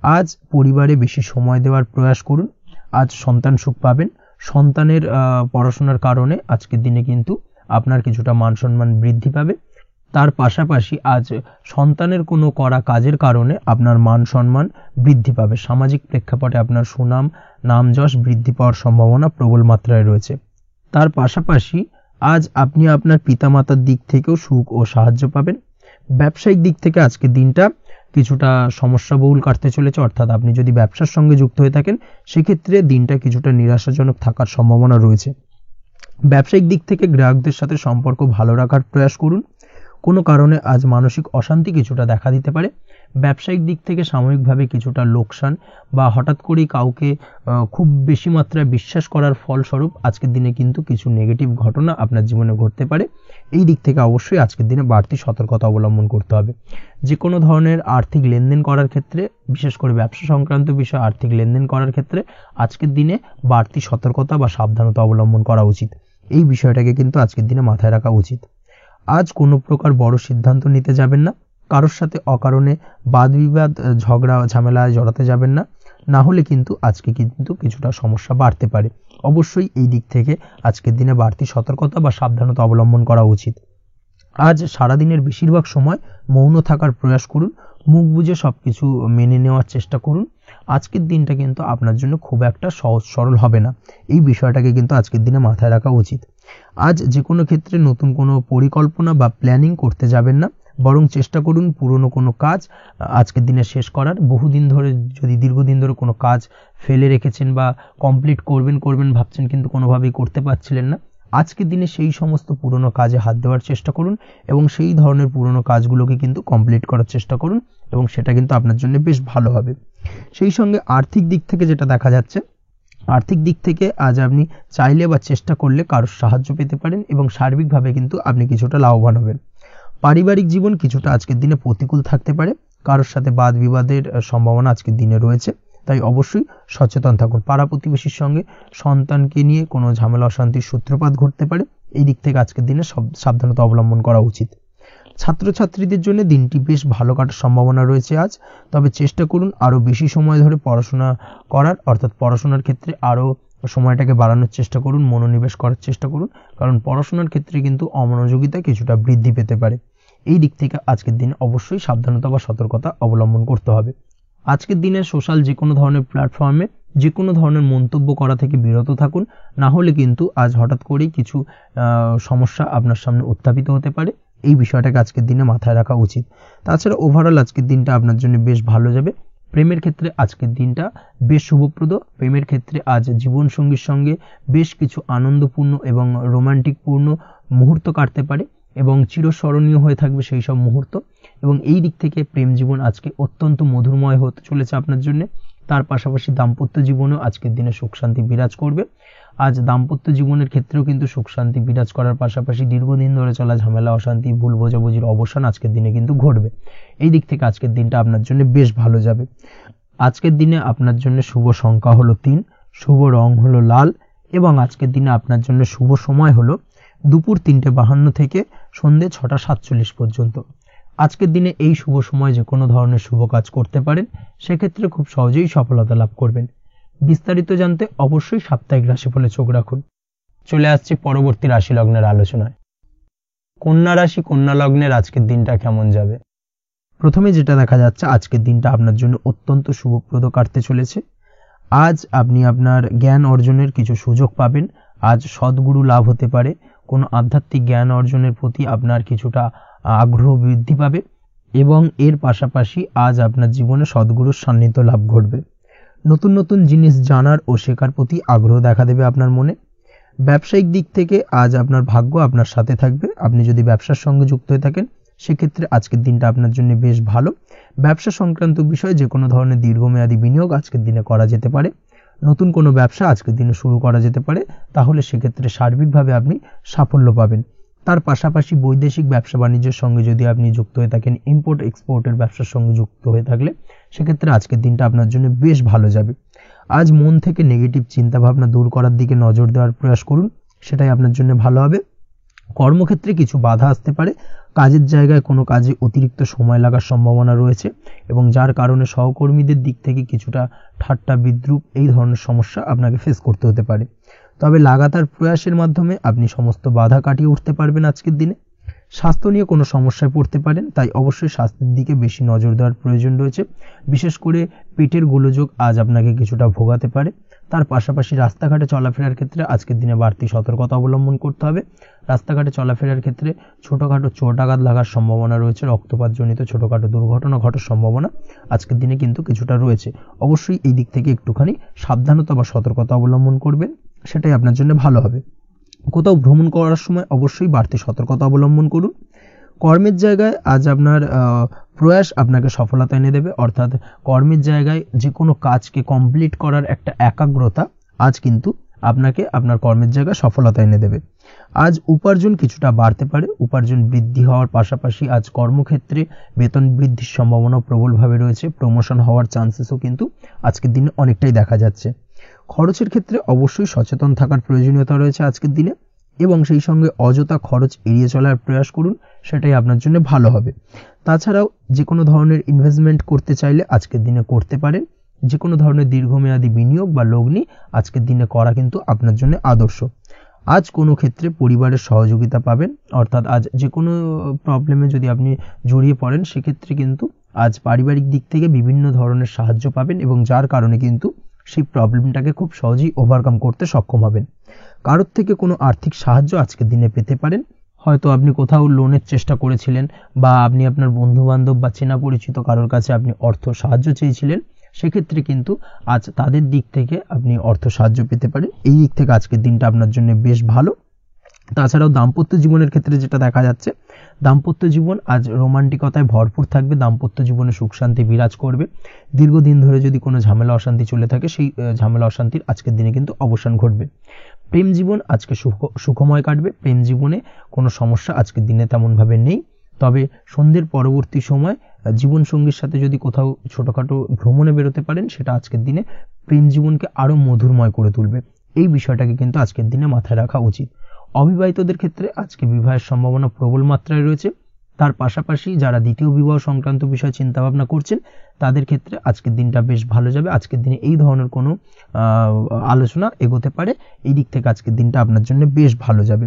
আজ পরিবারে বেশি সময় দেওয়ার প্রয়াস করুন। আজ সন্তান সুখ পাবেন। সন্তানের পড়াশোনার কারণে আজকের দিনে কিন্তু আপনার কিছুটা মান সম্মান বৃদ্ধি পাবে। তার পাশাপাশি আজ সন্তানের কোনো করা কাজের কারণে আপনার মান সম্মান বৃদ্ধি পাবে। সামাজিক প্রেক্ষাপটে আপনার সুনাম নাম যশ বৃদ্ধি পাওয়ার সম্ভাবনা প্রবল মাত্রায় রয়েছে। তার পাশাপাশি আজ আপনি আপনার পিতামাতার দিক থেকেও সুখ ও সাহায্য পাবেন। ব্যবসায়িক দিক থেকে আজকের দিনটা কিছুটা সমস্যাবহুল কাটতে চলেছে, অর্থাৎ আপনি যদি ব্যবসার সঙ্গে যুক্ত হয়ে থাকেন সেক্ষেত্রে দিনটা কিছুটা নিরাশাজনক থাকার সম্ভাবনা রয়েছে। ব্যবসায়িক দিক থেকে গ্রাহকদের সাথে সম্পর্ক ভালো রাখার প্রয়াস করুন। কোনো কারণে আজ মানসিক অশান্তি কিছুটা দেখা দিতে পারে। ব্যবসায়িক দিক থেকে সাময়িকভাবে কিছুটা লোকসান বা হঠাৎ করেই কাউকে খুব বেশি মাত্রায় বিশ্বাস করার ফলস্বরূপ আজকের দিনে কিন্তু কিছু নেগেটিভ ঘটনা আপনার জীবনে ঘটতে পারে। এই দিক থেকে অবশ্যই আজকের দিনে বাড়তি সতর্কতা অবলম্বন করতে হবে। যে কোনো ধরনের আর্থিক লেনদেন করার ক্ষেত্রে, বিশেষ করে ব্যবসা সংক্রান্ত বিষয়ে আর্থিক লেনদেন করার ক্ষেত্রে আজকের দিনে বাড়তি সতর্কতা বা সাবধানতা অবলম্বন করা উচিত। এই বিষয়টাকে কিন্তু আজকের দিনে মাথায় রাখা উচিত। আজ কোনো প্রকার বড় সিদ্ধান্ত নিতে যাবেন না। কারোর সাথে অকারণে বাদ বিবাদ ঝগড়া ঝামেলায় জড়াতে যাবেন না। না হলে কিন্তু আজকে কিন্তু কিছুটা সমস্যা বাড়তে পারে। অবশ্যই এই দিক থেকে আজকের দিনে বাড়তি সতর্কতা বা সাবধানতা অবলম্বন করা উচিত। আজ সারাদিনের বেশিরভাগ সময় মৌন থাকার প্রয়াস করুন, মুখ বুজে সবকিছু মেনে নেওয়ার চেষ্টা করুন। আজকের দিনটা কিন্তু আপনার জন্য খুব একটা সহজ সরল হবে না, এই বিষয়টাকে কিন্তু আজকের দিনে মাথায় রাখা উচিত। আজ যে কোনো ক্ষেত্রে নতুন কোনো পরিকল্পনা বা প্ল্যানিং করতে যাবেন না, বরং চেষ্টা করুন পুরনো কোনো কাজ আজকের দিনে শেষ করার। বহুদিন ধরে যদি দীর্ঘদিন ধরে কোনো কাজ ফেলে রেখেছেন বা কমপ্লিট করবেন ভাবছেন কিন্তু কোনোভাবেই করতে পারছিলেন না, আজকের দিনে সেই সমস্ত পুরনো কাজে হাত দেওয়ার চেষ্টা করুন এবং সেই ধরনের পুরনো কাজগুলোকে কিন্তু কমপ্লিট করার চেষ্টা করুন এবং সেটা কিন্তু আপনার জন্য বেশ ভালো হবে। সেই সঙ্গে আর্থিক দিক থেকে যেটা দেখা যাচ্ছে, আর্থিক দিক থেকে আজ আপনি চাইলে বা চেষ্টা করলে কারোর সাহায্য পেতে পারেন এবং সার্বিকভাবে কিন্তু আপনি কিছুটা লাভবান হবেন। পারিবারিক জীবন কিছুটা আজকের দিনে প্রতিকূল থাকতে পারে, কারোর সাথে বাদ বিবাদের সম্ভাবনা আজকের দিনে রয়েছে, তাই অবশ্যই সচেতন থাকুন। পাড়া প্রতিবেশীর সঙ্গে সন্তানকে নিয়ে কোনো ঝামেলা অশান্তির সূত্রপাত ঘটতে পারে, এই দিক থেকে আজকের দিনে সাবধানতা অবলম্বন করা উচিত। ছাত্রছাত্রীদের জন্য দিনটি বেশ ভালো কাটার সম্ভাবনা রয়েছে আজ, তবে চেষ্টা করুন আরও বেশি সময় ধরে পড়াশোনা করার, অর্থাৎ পড়াশোনার ক্ষেত্রে আরও সময়টাকে বাড়ানোর চেষ্টা করুন, মনোনিবেশ করার চেষ্টা করুন, কারণ পড়াশোনার ক্ষেত্রে কিন্তু অমনোযোগিতা কিছুটা বৃদ্ধি পেতে পারে। এই দিক থেকে আজকের দিনে অবশ্যই সাবধানতা বা সতর্কতা অবলম্বন করতে হবে। আজকের দিনে সোশ্যাল যে কোনো ধরনের প্ল্যাটফর্মে যে কোনো ধরনের মন্তব্য করা থেকে বিরত থাকুন, না হলে কিন্তু আজ হঠাৎ করেই কিছু সমস্যা আপনার সামনে উত্থাপিত হতে পারে, এই বিষয়টাকে আজকের দিনে মাথায় রাখা উচিত। তাছাড়া ওভারঅল আজকের দিনটা আপনার জন্য বেশ ভালো যাবে। প্রেমের ক্ষেত্রে আজকের দিনটা বেশ শুভপ্রদ। প্রেমের ক্ষেত্রে আজ জীবনসঙ্গীর সঙ্গে বেশ কিছু আনন্দপূর্ণ এবং রোমান্টিকপূর্ণ মুহূর্ত কাটতে পারে এবং চিরস্মরণীয় হয়ে থাকবে সেই সব মুহূর্ত, এবং এই দিক থেকে প্রেম জীবন আজকে অত্যন্ত মধুরময় হতে চলেছে আপনার জন্য। তার পাশাপাশি দাম্পত্য জীবনেও আজকের দিনে সুখ শান্তি বিরাজ করবে। আজ দাম্পত্য জীবনের ক্ষেত্রেও কিন্তু সুখ শান্তি বিরাজ করার পাশাপাশি দীর্ঘদিন ধরে চলা ঝামেলা অশান্তি ভুল বোঝাবুঝির অবসান আজকের দিনে কিন্তু ঘটবে। এই দিক থেকে আজকের দিনটা আপনার জন্য বেশ ভালো যাবে। আজকের দিনে আপনার জন্য শুভ সংখ্যা হলো 3, শুভ রং হলো লাল এবং আজকের দিনে আপনার জন্য শুভ সময় হলো দুপুর 3:52 থেকে সন্ধ্যে 6:47 পর্যন্ত। আজকের দিনে এই শুভ সময় যে কোনো ধরনের শুভ কাজ করতে পারেন, সেক্ষেত্রে খুব সহজেই সফলতা লাভ করবেন। বিস্তারিত জানতে অবশ্যই সাপ্তাহিক রাশিফলে চোখ রাখুন। চলে আসছি পরবর্তী রাশি লগ্নের আলোচনায়। কন্যা রাশি, কন্যা লগ্নের আজকের দিনটা কেমন যাবে? প্রথমে যেটা দেখা যাচ্ছে, আজকের দিনটা আপনার জন্য অত্যন্ত শুভপ্রদ কাটতে চলেছে। আজ আপনি আপনার জ্ঞান অর্জনের কিছু সুযোগ পাবেন। আজ সদ্গুরু লাভ হতে পারে, কোনো আধ্যাত্মিক জ্ঞান অর্জনের প্রতি আপনার কিছুটা আগ্রহ বৃদ্ধি পাবে এবং এর পাশাপাশি আজ আপনার জীবনে সদ্গুরুর সান্নিধ্য লাভ ঘটবে। নতুন নতুন জিনিস জানার ও শেখার প্রতি আগ্রহ দেখা দেবে আপনার মনে। ব্যবসায়িক দিক থেকে আজ আপনার ভাগ্য আপনার সাথে থাকবে। আপনি যদি ব্যবসার সঙ্গে যুক্ত হয়ে থাকেন, সেক্ষেত্রে আজকের দিনটা আপনার জন্য বেশ ভালো। ব্যবসা সংক্রান্ত বিষয়ে যে কোনো ধরনের দীর্ঘমেয়াদী বিনিয়োগ আজকের দিনে করা যেতে পারে। নতুন কোনো ব্যবসা আজকের দিনে শুরু করা যেতে পারে, তাহলে সেক্ষেত্রে সার্বিকভাবে আপনি সাফল্য পাবেন। তার পাশাপাশি বৈদেশিক ব্যবসা বাণিজ্যের সঙ্গে যদি আপনি যুক্ত হয়ে থাকেন, ইম্পোর্ট এক্সপোর্টের ব্যবসার সঙ্গে যুক্ত হয়ে থাকলে, সেক্ষেত্রে আজকের দিনটা আপনার জন্য বেশ ভালো যাবে। আজ মন থেকে নেগেটিভ চিন্তাভাবনা দূর করার দিকে নজর দেওয়ার প্রয়াস করুন, সেটাই আপনার জন্য ভালো হবে। কর্মক্ষেত্রে কিছু বাধা আসতে পারে, কাজের জায়গায় কোনো কাজে অতিরিক্ত সময় লাগার সম্ভাবনা রয়েছে এবং যার কারণে সহকর্মীদের দিক থেকে কিছুটা ঠাট্টা বিদ্রূপ এই ধরনের সমস্যা আপনাকে ফেস করতে হতে পারে। তবে লাগাতার প্রয়াসের মাধ্যমে আপনি সমস্ত বাধা কাটিয়ে উঠতে পারবেন আজকের দিনে। স্বাস্থ্য নিয়ে কোনো সমস্যায় পড়তে পারেন, তাই অবশ্যই স্বাস্থ্যের দিকে বেশি নজর দেওয়ার প্রয়োজন রয়েছে। বিশেষ করে পেটের গোলযোগ আজ আপনাকে কিছুটা ভোগাতে পারে। তার পাশাপাশি রাস্তাঘাটে চলাফেরার ক্ষেত্রে আজকের দিনে বাড়তি সতর্কতা অবলম্বন করতে হবে। রাস্তাঘাটে চলাফেরার ক্ষেত্রে ছোটোখাটো চোট আঘাত লাগার সম্ভাবনা রয়েছে, রক্তপাতজনিত ছোটোখাটো দুর্ঘটনা ঘটার সম্ভাবনা আজকের দিনে কিন্তু কিছুটা রয়েছে। অবশ্যই এই দিক থেকে একটুখানি সাবধানতা বা সতর্কতা অবলম্বন করবেন, সেটাই আপনার জন্য ভালো হবে। কোথাও ভ্রমণ করার সময় অবশ্যই বাড়তি সতর্কতা অবলম্বন করুন। কর্মের জায়গায় আজ আপনার প্রয়াস আপনাকে সফলতা এনে দেবে, অর্থাৎ কর্মের জায়গায় যে কোনো কাজকে কমপ্লিট করার একটা একাগ্রতা আজ কিন্তু আপনাকে আপনার কর্মের জায়গায় সফলতা এনে দেবে। আজ উপার্জন কিছুটা বাড়তে পারে, উপার্জন বৃদ্ধি হওয়ার পাশাপাশি আজ কর্মক্ষেত্রে বেতন বৃদ্ধির সম্ভাবনা প্রবলভাবে রয়েছে। প্রমোশন হওয়ার চান্সেসও কিন্তু আজকের দিনে অনেকটাই দেখা যাচ্ছে। খরচের ক্ষেত্রে অবশ্যই সচেতন থাকার প্রয়োজনীয়তা রয়েছে আজকের দিনে এবং সেই সঙ্গে অযথা খরচ এড়িয়ে চলার প্রয়াস করুন, সেটাই আপনার জন্য ভালো হবে। তাছাড়াও যে কোনো ধরনের ইনভেস্টমেন্ট করতে চাইলে আজকের দিনে করতে পারেন যে কোনো ধরনের দীর্ঘমেয়াদী বিনিয়োগ বা লগ্নি আজকের দিনে করা কিন্তু আপনার জন্য আদর্শ। আজ কোনো ক্ষেত্রে পরিবারের সহযোগিতা পাবেন, অর্থাৎ আজ যে কোনো প্রবলেমে যদি আপনি জড়িয়ে পড়েন সেক্ষেত্রে কিন্তু আজ পারিবারিক দিক থেকে বিভিন্ন ধরনের সাহায্য পাবেন এবং যার কারণে কিন্তু সেই প্রবলেমটাকে খুব সহজেই ওভারকাম করতে সক্ষম হবেন। কারোর থেকে কোনো আর্থিক সাহায্য আজকের দিনে পেতে পারেন। হয়তো আপনি কোথাও লোনের চেষ্টা করেছিলেন বা আপনি আপনার বন্ধু বান্ধব বা চেনা পরিচিত কারোর কাছে আপনি অর্থ সাহায্য চেয়েছিলেন, সেক্ষেত্রে কিন্তু আজ তাদের দিক থেকে আপনি অর্থ সাহায্য পেতে পারেন। এই দিক থেকে আজকের দিনটা আপনার জন্য বেশ ভালো। তাছাড়াও দাম্পত্য জীবনের ক্ষেত্রে যেটা দেখা যাচ্ছে, দাম্পত্য জীবন আজ রোমান্টিকতায় ভরপুর থাকবে, দাম্পত্য জীবনে সুখ শান্তি বিরাজ করবে। দীর্ঘদিন ধরে যদি কোনো ঝামেলা অশান্তি চলে থাকে সেই ঝামেলা অশান্তির আজকের দিনে কিন্তু অবসান ঘটবে। প্রেম জীবন আজকে সুখময় কাটবে, প্রেম জীবনে কোনো সমস্যা আজকের দিনে তেমনভাবে নেই। তবে সন্ধ্যের পরবর্তী সময় জীবনসঙ্গীর সাথে যদি কোথাও ছোটোখাটো ভ্রমণে বেরোতে পারেন, সেটা আজকের দিনে প্রেম জীবনকে আরও মধুরময় করে তুলবে। এই বিষয়টাকে কিন্তু আজকের দিনে মাথায় রাখা উচিত। অবিবাহিতদের ক্ষেত্রে আজকে বিবাহের সম্ভাবনা প্রবল মাত্রায় রয়েছে। তার পাশাপাশি যারা দ্বিতীয় বিবাহ সংক্রান্ত বিষয় চিন্তাভাবনা করছেন তাদের ক্ষেত্রে আজকের দিনটা বেশ ভালো যাবে। আজকের দিনে এই ধরনের কোনো আলোচনা এগোতে পারে, এই দিক থেকে আজকের দিনটা আপনার জন্য বেশ ভালো যাবে।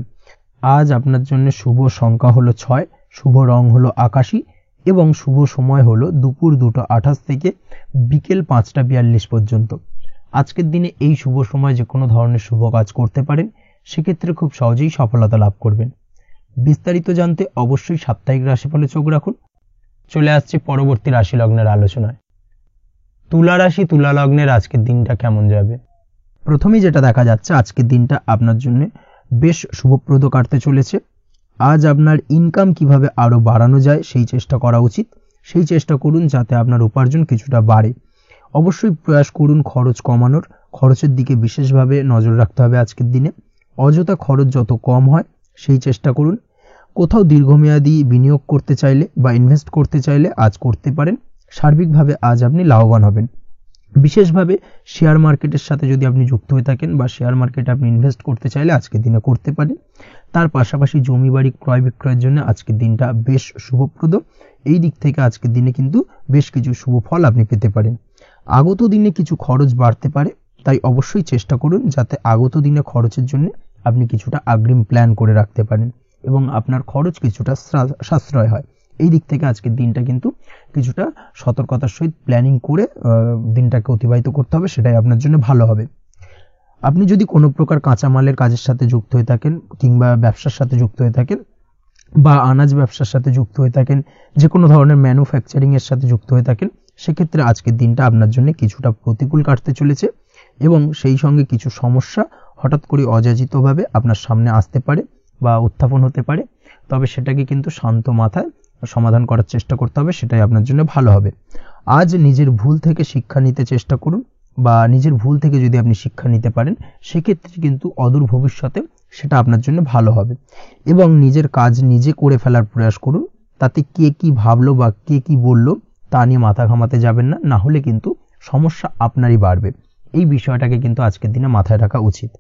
আজ আপনার জন্য শুভ সংখ্যা হলো 6, শুভ রং হলো আকাশী এবং শুভ সময় হলো দুপুর 2:28 থেকে বিকেল 5:42 পর্যন্ত। আজকের দিনে এই শুভ সময় যে কোনো ধরনের শুভ কাজ করতে পারেন, সেক্ষেত্রে খুব সহজেই সফলতা লাভ করবেন। বিস্তারিত জানতে অবশ্যই সাপ্তাহিক রাশিফলে চোখ রাখুন। চলে আসছে পরবর্তী রাশি লগ্নের আলোচনায়। তুলা রাশি, তুলা লগ্নের আজকের দিনটা কেমন যাবে? প্রথমেই যেটা দেখা যাচ্ছে, আজকের দিনটা আপনার জন্য বেশ শুভপ্রদ কাটতে চলেছে। আজ আপনার ইনকাম কিভাবে আরো বাড়ানো যায় সেই চেষ্টা করা উচিত। সেই চেষ্টা করুন যাতে আপনার উপার্জন কিছুটা বাড়ে। অবশ্যই প্রয়াস করুন খরচ কমানোর, খরচের দিকে বিশেষভাবে নজর রাখতে হবে আজকের দিনে। অযথা খরচ যত কম হয় সেই চেষ্টা করুন। কোথাও দীর্ঘমেয়াদী বিনিয়োগ করতে চাইলে বা ইনভেস্ট করতে চাইলে আজ করতে পারেন। সার্বিকভাবে আজ আপনি লাভবান হবেন। বিশেষভাবে শেয়ার মার্কেটের সাথে যদি আপনি যুক্ত হয়ে থাকেন বা শেয়ার মার্কেটে আপনি ইনভেস্ট করতে চাইলে আজকের দিনে করতে পারেন। তার পাশাপাশি জমি বাড়ি ক্রয় বিক্রয়ের জন্য আজকের দিনটা বেশ শুভপ্রদ। এই দিক থেকে আজকের দিনে কিন্তু বেশ কিছু শুভ ফল আপনি পেতে পারেন। আগত দিনে কিছু খরচ বাড়তে পারে, তাই অবশ্যই চেষ্টা করুন যাতে আগত দিনে খরচের জন্য আপনি কিছুটা অগ্রিম প্ল্যান করে রাখতে পারেন এবং আপনার খরচ কিছুটা সাশ্রয় হয়। এই দিক থেকে আজকের দিনটা কিন্তু কিছুটা সতর্কতার সহিত প্ল্যানিং করে দিনটাকে অতিবাহিত করতে হবে, সেটাই আপনার জন্য ভালো হবে। আপনি যদি কোনো প্রকার কাঁচামালের কাজের সাথে যুক্ত হয়ে থাকেন কিংবা ব্যবসার সাথে যুক্ত হয়ে থাকেন বা আনাজ ব্যবসার সাথে যুক্ত হয়ে থাকেন, যে কোনো ধরনের ম্যানুফ্যাকচারিং এর সাথে যুক্ত হয়ে থাকেন, সেক্ষেত্রে আজকের দিনটা আপনার জন্য কিছুটা প্রতিকূল কাটতে চলেছে এবং সেই সঙ্গে কিছু সমস্যা হঠাৎ করে অযাচিতভাবে আপনার সামনে আসতে পারে বা উত্থাপন হতে পারে। তবে সেটাকে কিন্তু শান্ত মাথায় সমাধান করার চেষ্টা করতে হবে, সেটাই আপনার জন্য ভালো হবে। আজ নিজের ভুল থেকে শিক্ষা নিতে চেষ্টা করুন বা নিজের ভুল থেকে যদি আপনি শিক্ষা নিতে পারেন, সেক্ষেত্রে কিন্তু অদূর ভবিষ্যতে সেটা আপনার জন্য ভালো হবে। এবং নিজের কাজ নিজে করে ফেলার প্রয়াস করুন। তাতে কে কি ভাবলো বা কে কি বললো তা নিয়ে মাথা ঘামাতে যাবেন না, না হলে কিন্তু সমস্যা আপনারই বাড়বে। এই বিষয়টাকে কিন্তু আজকের দিনে মাথায় রাখা উচিত।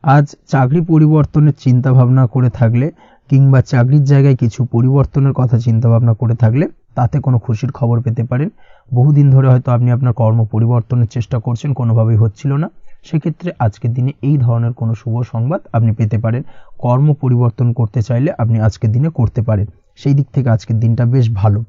আজ চাকরি পরিবর্তনের চিন্তা ভাবনা করে থাকলে কিংবা চাকরির জায়গায় কিছু পরিবর্তনের কথা চিন্তা ভাবনা করে থাকলে তাতে কোনো খুশির খবর পেতে পারেন। বহুদিন ধরে হয়তো আপনি আপনার কর্ম পরিবর্তনের চেষ্টা করছেন, কোনোভাবেই হচ্ছিল না, সেক্ষেত্রে আজকের দিনে এই ধরনের কোনো শুভ সংবাদ আপনি পেতে পারেন। কর্ম পরিবর্তন করতে চাইলে আপনি আজকের দিনে করতে পারেন। সেই দিক থেকে আজকের দিনটা বেশ ভালো।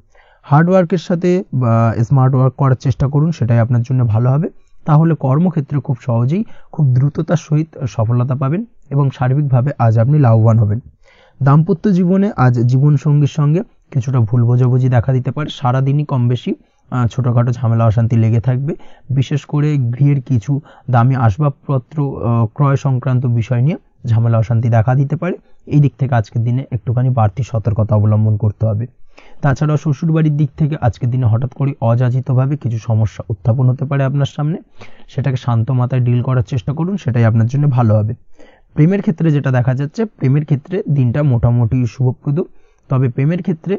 হার্ড ওয়ার্কের সাথে বা স্মার্ট ওয়ার্ক করার চেষ্টা করুন, সেটাই আপনার জন্য ভালো হবে। তাহলে কর্মক্ষেত্রে খুব সহজেই খুব দ্রুততার সহিত সফলতা পাবেন এবং সার্বিকভাবে আজ আপনি লাভবান হবেন। দাম্পত্য জীবনে আজ জীবনসঙ্গীর সঙ্গে কিছুটা ভুল বোঝাবুঝি দেখা দিতে পারে। সারাদিনই কম বেশি ছোটোখাটো ঝামেলা অশান্তি লেগে থাকবে। বিশেষ করে গৃহের কিছু দামি আসবাবপত্র ক্রয় সংক্রান্ত বিষয় নিয়ে ঝামেলা অশান্তি দেখা দিতে পারে। এই দিক থেকে আজকের দিনে একটুখানি বাড়তি সতর্কতা অবলম্বন করতে হবে। তাছাড়াও শ্বশুরবাড়ির দিক থেকে আজকের দিনে হঠাৎ করে অযাচিতভাবে কিছু সমস্যা উত্থাপন হতে পারে আপনার সামনে, সেটাকে শান্ত মাথায় ডিল করার চেষ্টা করুন, সেটাই আপনার জন্য ভালো হবে। প্রেমের ক্ষেত্রে যেটা দেখা যাচ্ছে, প্রেমের ক্ষেত্রে দিনটা মোটামুটি শুভপ্রদ। তবে প্রেমের ক্ষেত্রে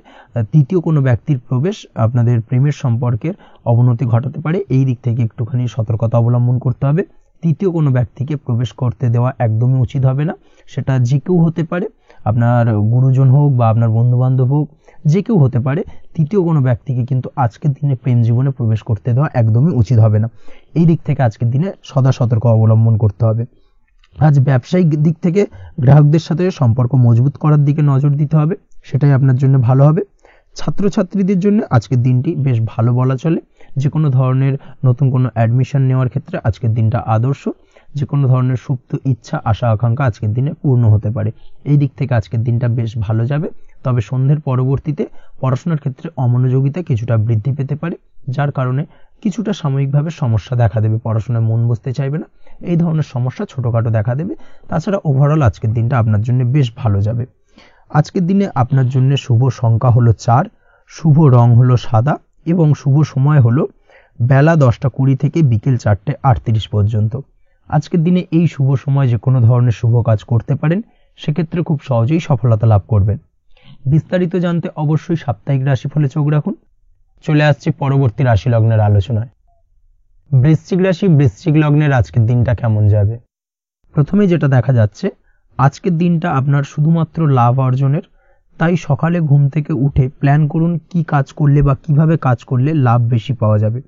তৃতীয় কোনো ব্যক্তির প্রবেশ আপনাদের প্রেমের সম্পর্কের অবনতি ঘটাতে পারে। এই দিক থেকে একটুখানি সতর্কতা অবলম্বন করতে হবে। তৃতীয় কোনো ব্যক্তিকে প্রবেশ করতে দেওয়া একদমই উচিত হবে না। সেটা যে কেউ হতে পারে, আপনার গুরুজন হোক বা আপনার বন্ধু বান্ধব হোক, যে কেউ হতে পারে, তৃতীয় কোনো ব্যক্তিকে কিন্তু আজকের দিনে প্রেম জীবনে প্রবেশ করতে দেওয়া একদমই উচিত হবে না। এই দিক থেকে আজকের দিনে সদা সতর্ক অবলম্বন করতে হবে। আজ ব্যবসায়িক দিক থেকে গ্রাহকদের সাথে সম্পর্ক মজবুত করার দিকে নজর দিতে হবে, সেটাই আপনার জন্য ভালো হবে। ছাত্রছাত্রীদের জন্য আজকের দিনটি বেশ ভালো বলা চলে। যে কোনো ধরনের নতুন কোনো অ্যাডমিশন নেওয়ার ক্ষেত্রে আজকের দিনটা আদর্শ। যে কোনো ধরনের সুপ্ত ইচ্ছা, আশা আকাঙ্ক্ষা আজকের দিনে পূর্ণ হতে পারে। এই দিক থেকে আজকের দিনটা বেশ ভালো যাবে। তবে সন্ধ্যের পরবর্তীতে পড়াশোনার ক্ষেত্রে অমনোযোগিতা কিছুটা বৃদ্ধি পেতে পারে, যার কারণে কিছুটা সাময়িকভাবে সমস্যা দেখা দেবে, পড়াশোনায় মন বসতে চাইবে না, এই ধরনের সমস্যা ছোটোখাটো দেখা দেবে। তাছাড়া ওভারঅল আজকের দিনটা আপনার জন্য বেশ ভালো যাবে। আজকের দিনে আপনার জন্য শুভ সংখ্যা হলো 4, শুভ রং হলো সাদা এবং শুভ সময় হলো বেলা 10:20 থেকে বিকেল 4:38 পর্যন্ত। আজকের দিনে এই শুভ সময় যে কোনো ধরনের শুভ কাজ করতে পারেন, সেক্ষেত্রে খুব সহজেই সফলতা লাভ করবেন। বিস্তারিত জানতে অবশ্যই সাপ্তাহিক রাশিফলে চোখ রাখুন। চলে আসছে পরবর্তী রাশি লগ্নের আলোচনায়। বৃশ্চিক রাশি, বৃশ্চিক লগ্নের আজকের দিনটা কেমন যাবে? প্রথমে যেটা দেখা যাচ্ছে, আজকের দিনটা আপনার শুধুমাত্র লাভ অর্জনের। তাই সকালে ঘুম থেকে উঠে প্ল্যান করুন কি কাজ করলে বা কিভাবে কাজ করলে লাভ বেশি পাওয়া যাবে।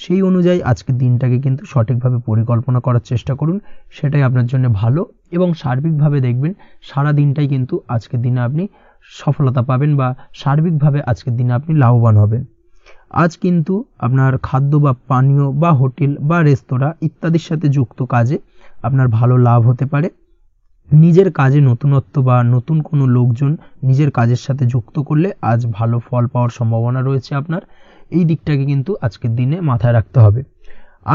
সেই অনুযায়ী আজকের দিনটাকে কিন্তু সঠিকভাবে পরিকল্পনা করার চেষ্টা করুন, সেটাই আপনার জন্য ভালো। এবং সার্বিকভাবে দেখবেন সারা দিনটাই কিন্তু আজকের দিনে আপনি সফলতা পাবেন বা সার্বিকভাবে আজকের দিনে আপনি লাভবান হবেন। আজ কিন্তু আপনার খাদ্য বা পানীয় বা হোটেল বা রেস্তোরাঁ ইত্যাদির সাথে যুক্ত কাজে আপনার ভালো লাভ হতে পারে। নিজের কাজে নতুনত্ব বা নতুন কোনো লোকজন নিজের কাজের সাথে যুক্ত করলে আজ ভালো ফল পাওয়ার সম্ভাবনা রয়েছে আপনার। এই দিকটাকে কিন্তু আজকের দিনে মাথায় রাখতে হবে।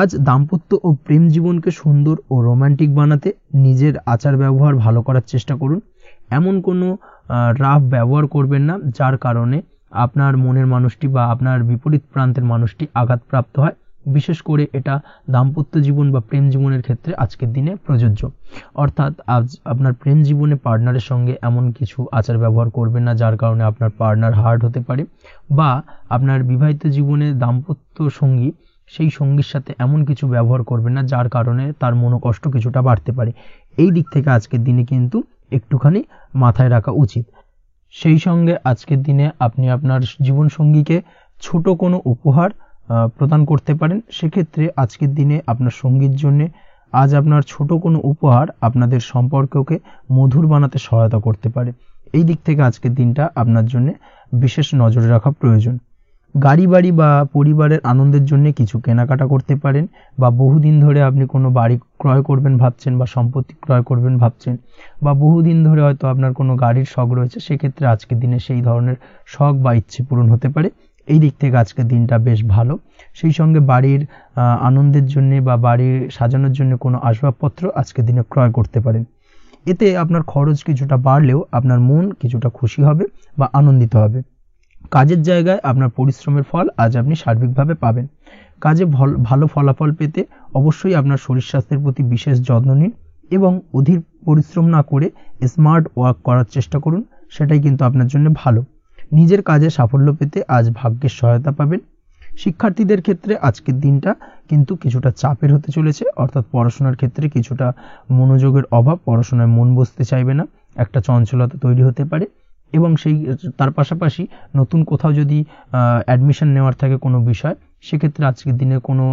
আজ দাম্পত্য ও প্রেম জীবনকে সুন্দর ও রোমান্টিক বানাতে নিজের আচার ব্যবহার ভালো করার চেষ্টা করুন। এমন কোনো রাফ ব্যবহার করবেন না যার কারণে আপনার মনের মানুষটি বা আপনার বিপরীত প্রান্তের মানুষটি আঘাতপ্রাপ্ত হয়। বিশেষ করে এটা দাম্পত্য জীবন বা প্রেম জীবনের ক্ষেত্রে আজকের দিনে প্রযোজ্য। অর্থাৎ আজ আপনার প্রেম জীবনে পার্টনারের সঙ্গে এমন কিছু আচার ব্যবহার করবেন না যার কারণে আপনার পার্টনার হার্ট হতে পারে, বা আপনার বিবাহিত জীবনে দাম্পত্য সঙ্গী সেই সঙ্গীর সাথে এমন কিছু ব্যবহার করবেন না যার কারণে তার মনোকষ্ট কিছুটা বাড়তে পারে। এই দিক থেকে আজকের দিনে কিন্তু একটুখানি মাথায় রাখা উচিত। সেই সঙ্গে আজকের দিনে আপনি আপনার জীবনসঙ্গীকে ছোট কোনো উপহার প্রদান করতে পারেন। সেক্ষেত্রে আজকের দিনে আপনার সঙ্গীর জন্য আজ আপনার ছোট কোনো উপহার আপনাদের সম্পর্ককে মধুর বানাতে সহায়তা করতে পারে। এই দিক থেকে আজকের দিনটা আপনার জন্য বিশেষ নজরে রাখা প্রয়োজন। গাড়ি বাড়ি বা পরিবারের আনন্দের জন্য কিছু কেনাকাটা করতে পারেন, বা বহুদিন ধরে আপনি কোনো বাড়ি ক্রয় করবেন ভাবছেন বা সম্পত্তি ক্রয় করবেন ভাবছেন, বা বহুদিন ধরে হয়তো আপনার কোনো গাড়ির শখ রয়েছে, সেক্ষেত্রে আজকের দিনে সেই ধরনের শখ বা ইচ্ছে পূরণ হতে পারে। এই দিক থেকে আজকের দিনটা বেশ ভালো। সেই সঙ্গে বাড়ির আনন্দের জন্য বা বাড়ির সাজানোর জন্য কোনো আসবাবপত্র আজকের দিনে ক্রয় করতে পারেন। এতে আপনার খরচ কিছুটা বাড়লেও আপনার মন কিছুটা খুশি হবে বা আনন্দিত হবে। কাজের জায়গায় আপনার পরিশ্রমের ফল আজ আপনি সার্বিকভাবে পাবেন। কাজে ভালো ফলাফল পেতে অবশ্যই আপনার শরীর স্বাস্থ্যের প্রতি বিশেষ যত্ন নিন এবং অধীর পরিশ্রম না করে স্মার্ট ওয়ার্ক করার চেষ্টা করুন, সেটাই কিন্তু আপনার জন্য ভালো। নিজের কাজে সাফল্য পেতে আজ ভাগ্যের সহায়তা পাবেন। শিক্ষার্থীদের ক্ষেত্রে আজকের দিনটা কিন্তু কিছুটা চাপের হতে চলেছে, অর্থাৎ পড়াশোনার ক্ষেত্রে কিছুটা মনোযোগের অভাব, পড়াশোনায় মন বসতে চাইবে না, একটা চঞ্চলতা তৈরি হতে পারে। এবং তার পাশাপাশি নতুন কোথাও যদি অ্যাডমিশন নেওয়ার থাকে কোনো বিষয়, সেক্ষেত্রে আজকের দিনে কোনো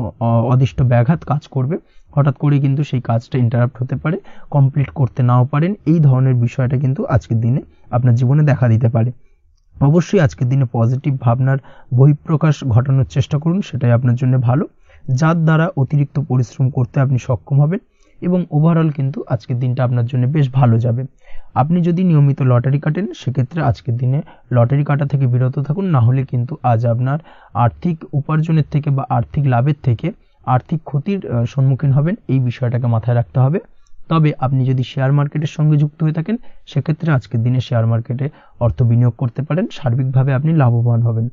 অদিষ্ট ব্যাঘাত কাজ করবে, হঠাৎ করে কিন্তু সেই কাজটা ইন্টারাপ্ট হতে পারে, কমপ্লিট করতে নাও পারেন। এই ধরনের বিষয়টা কিন্তু আজকের দিনে আপনার জীবনে দেখা দিতে পারে। অবশ্যই আজকের দিনে পজিটিভ ভাবনার বহিঃপ্রকাশ ঘটানোর চেষ্টা করুন, সেটাই আপনার জন্য ভালো, যার দ্বারা অতিরিক্ত পরিশ্রম করতে আপনি সক্ষম হবেন। এবং ওভারঅল কিন্তু আজকের দিনটা আপনার জন্য বেশ ভালো যাবে। আপনি যদি নিয়মিত লটারি কাটেন, সেক্ষেত্রে আজকের দিনে লটারি কাটা থেকে বিরত থাকুন, না হলে কিন্তু আজ আপনার আর্থিক উপার্জনের থেকে বা আর্থিক লাভের থেকে আর্থিক ক্ষতির সম্মুখীন হবেন। এই বিষয়টাকে মাথায় রাখতে হবে। তবে আপনি যদি শেয়ার মার্কেটের সঙ্গে যুক্ত হয়ে থাকেন, সেক্ষেত্রে আজকের দিনে শেয়ার মার্কেটে অর্থ বিনিয়োগ করতে পারেন, সার্বিকভাবে আপনি লাভবান হবেন।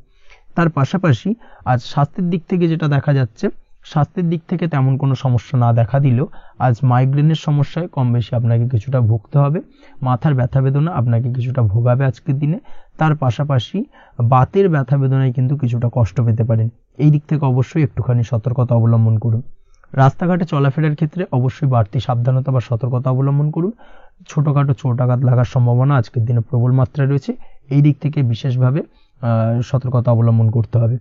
তার পাশাপাশি আজ স্বাস্থ্যের দিক থেকে যেটা দেখা যাচ্ছে, স্বাস্থ্যের দিক থেকে তেমন কোনো সমস্যা না দেখা দিলেও আজ মাইগ্রেনের সমস্যায় কম বেশি আপনাকে কিছুটা ভুগতে হবে। মাথার ব্যথা বেদনা আপনাকে কিছুটা ভোগাবে আজকের দিনে। তার পাশাপাশি বাতের ব্যথা বেদনায় কিন্তু কিছুটা কষ্ট পেতে পারেন। এই দিক থেকে অবশ্যই একটুখানি সতর্কতা অবলম্বন করুন। রাস্তাঘাটে চলাফেরার ক্ষেত্রে অবশ্যই বাড়তি সাবধানতা বা সতর্কতা অবলম্বন করুন। ছোটখাটো চোট আঘাত লাগার সম্ভাবনা আজকের দিনে প্রবল মাত্রায় রয়েছে, এই দিক থেকে বিশেষভাবে সতর্কতা অবলম্বন করতে হবে।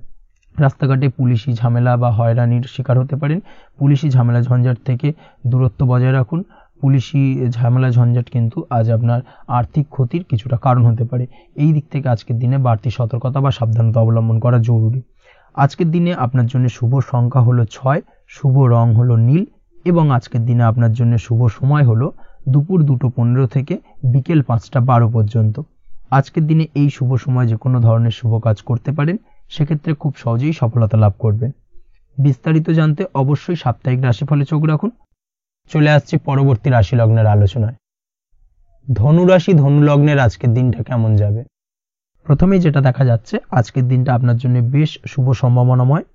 রাস্তাঘাটে পুলিশি ঝামেলা বা হয়রানির শিকার হতে পারেন। পুলিশি ঝামেলা ঝঞ্ঝাট থেকে দূরত্ব বজায় রাখুন। পুলিশি ঝামেলা ঝঞ্ঝাট কিন্তু আজ আপনার আর্থিক ক্ষতির কিছুটা কারণ হতে পারে, এই দিক থেকে আজকের দিনে বাড়তি সতর্কতা বা সাবধানতা অবলম্বন করা জরুরি। আজকের দিনে আপনার জন্য শুভ সংখ্যা হলো 6, শুভ রং হলো নীল এবং আজকের দিনে আপনার জন্য শুভ সময় হলো দুপুর 2:15 থেকে বিকেল 5:12 পর্যন্ত। আজকের দিনে এই শুভ সময় যে কোনো ধরনের শুভ কাজ করতে পারেন, সেক্ষেত্রে খুব সহজেই সফলতা লাভ করবেন। বিস্তারিত জানতে অবশ্যই সাপ্তাহিক রাশিফলে চোখ রাখুন। চলে আসছি পরবর্তী রাশি লগ্নের আলোচনায়। ধনু রাশি ধনু লগ্নের আজকের দিনটা কেমন যাবে? প্রথমেই যেটা দেখা যাচ্ছে, আজকের দিনটা আপনার জন্য বেশ শুভ সম্ভাবনাময়।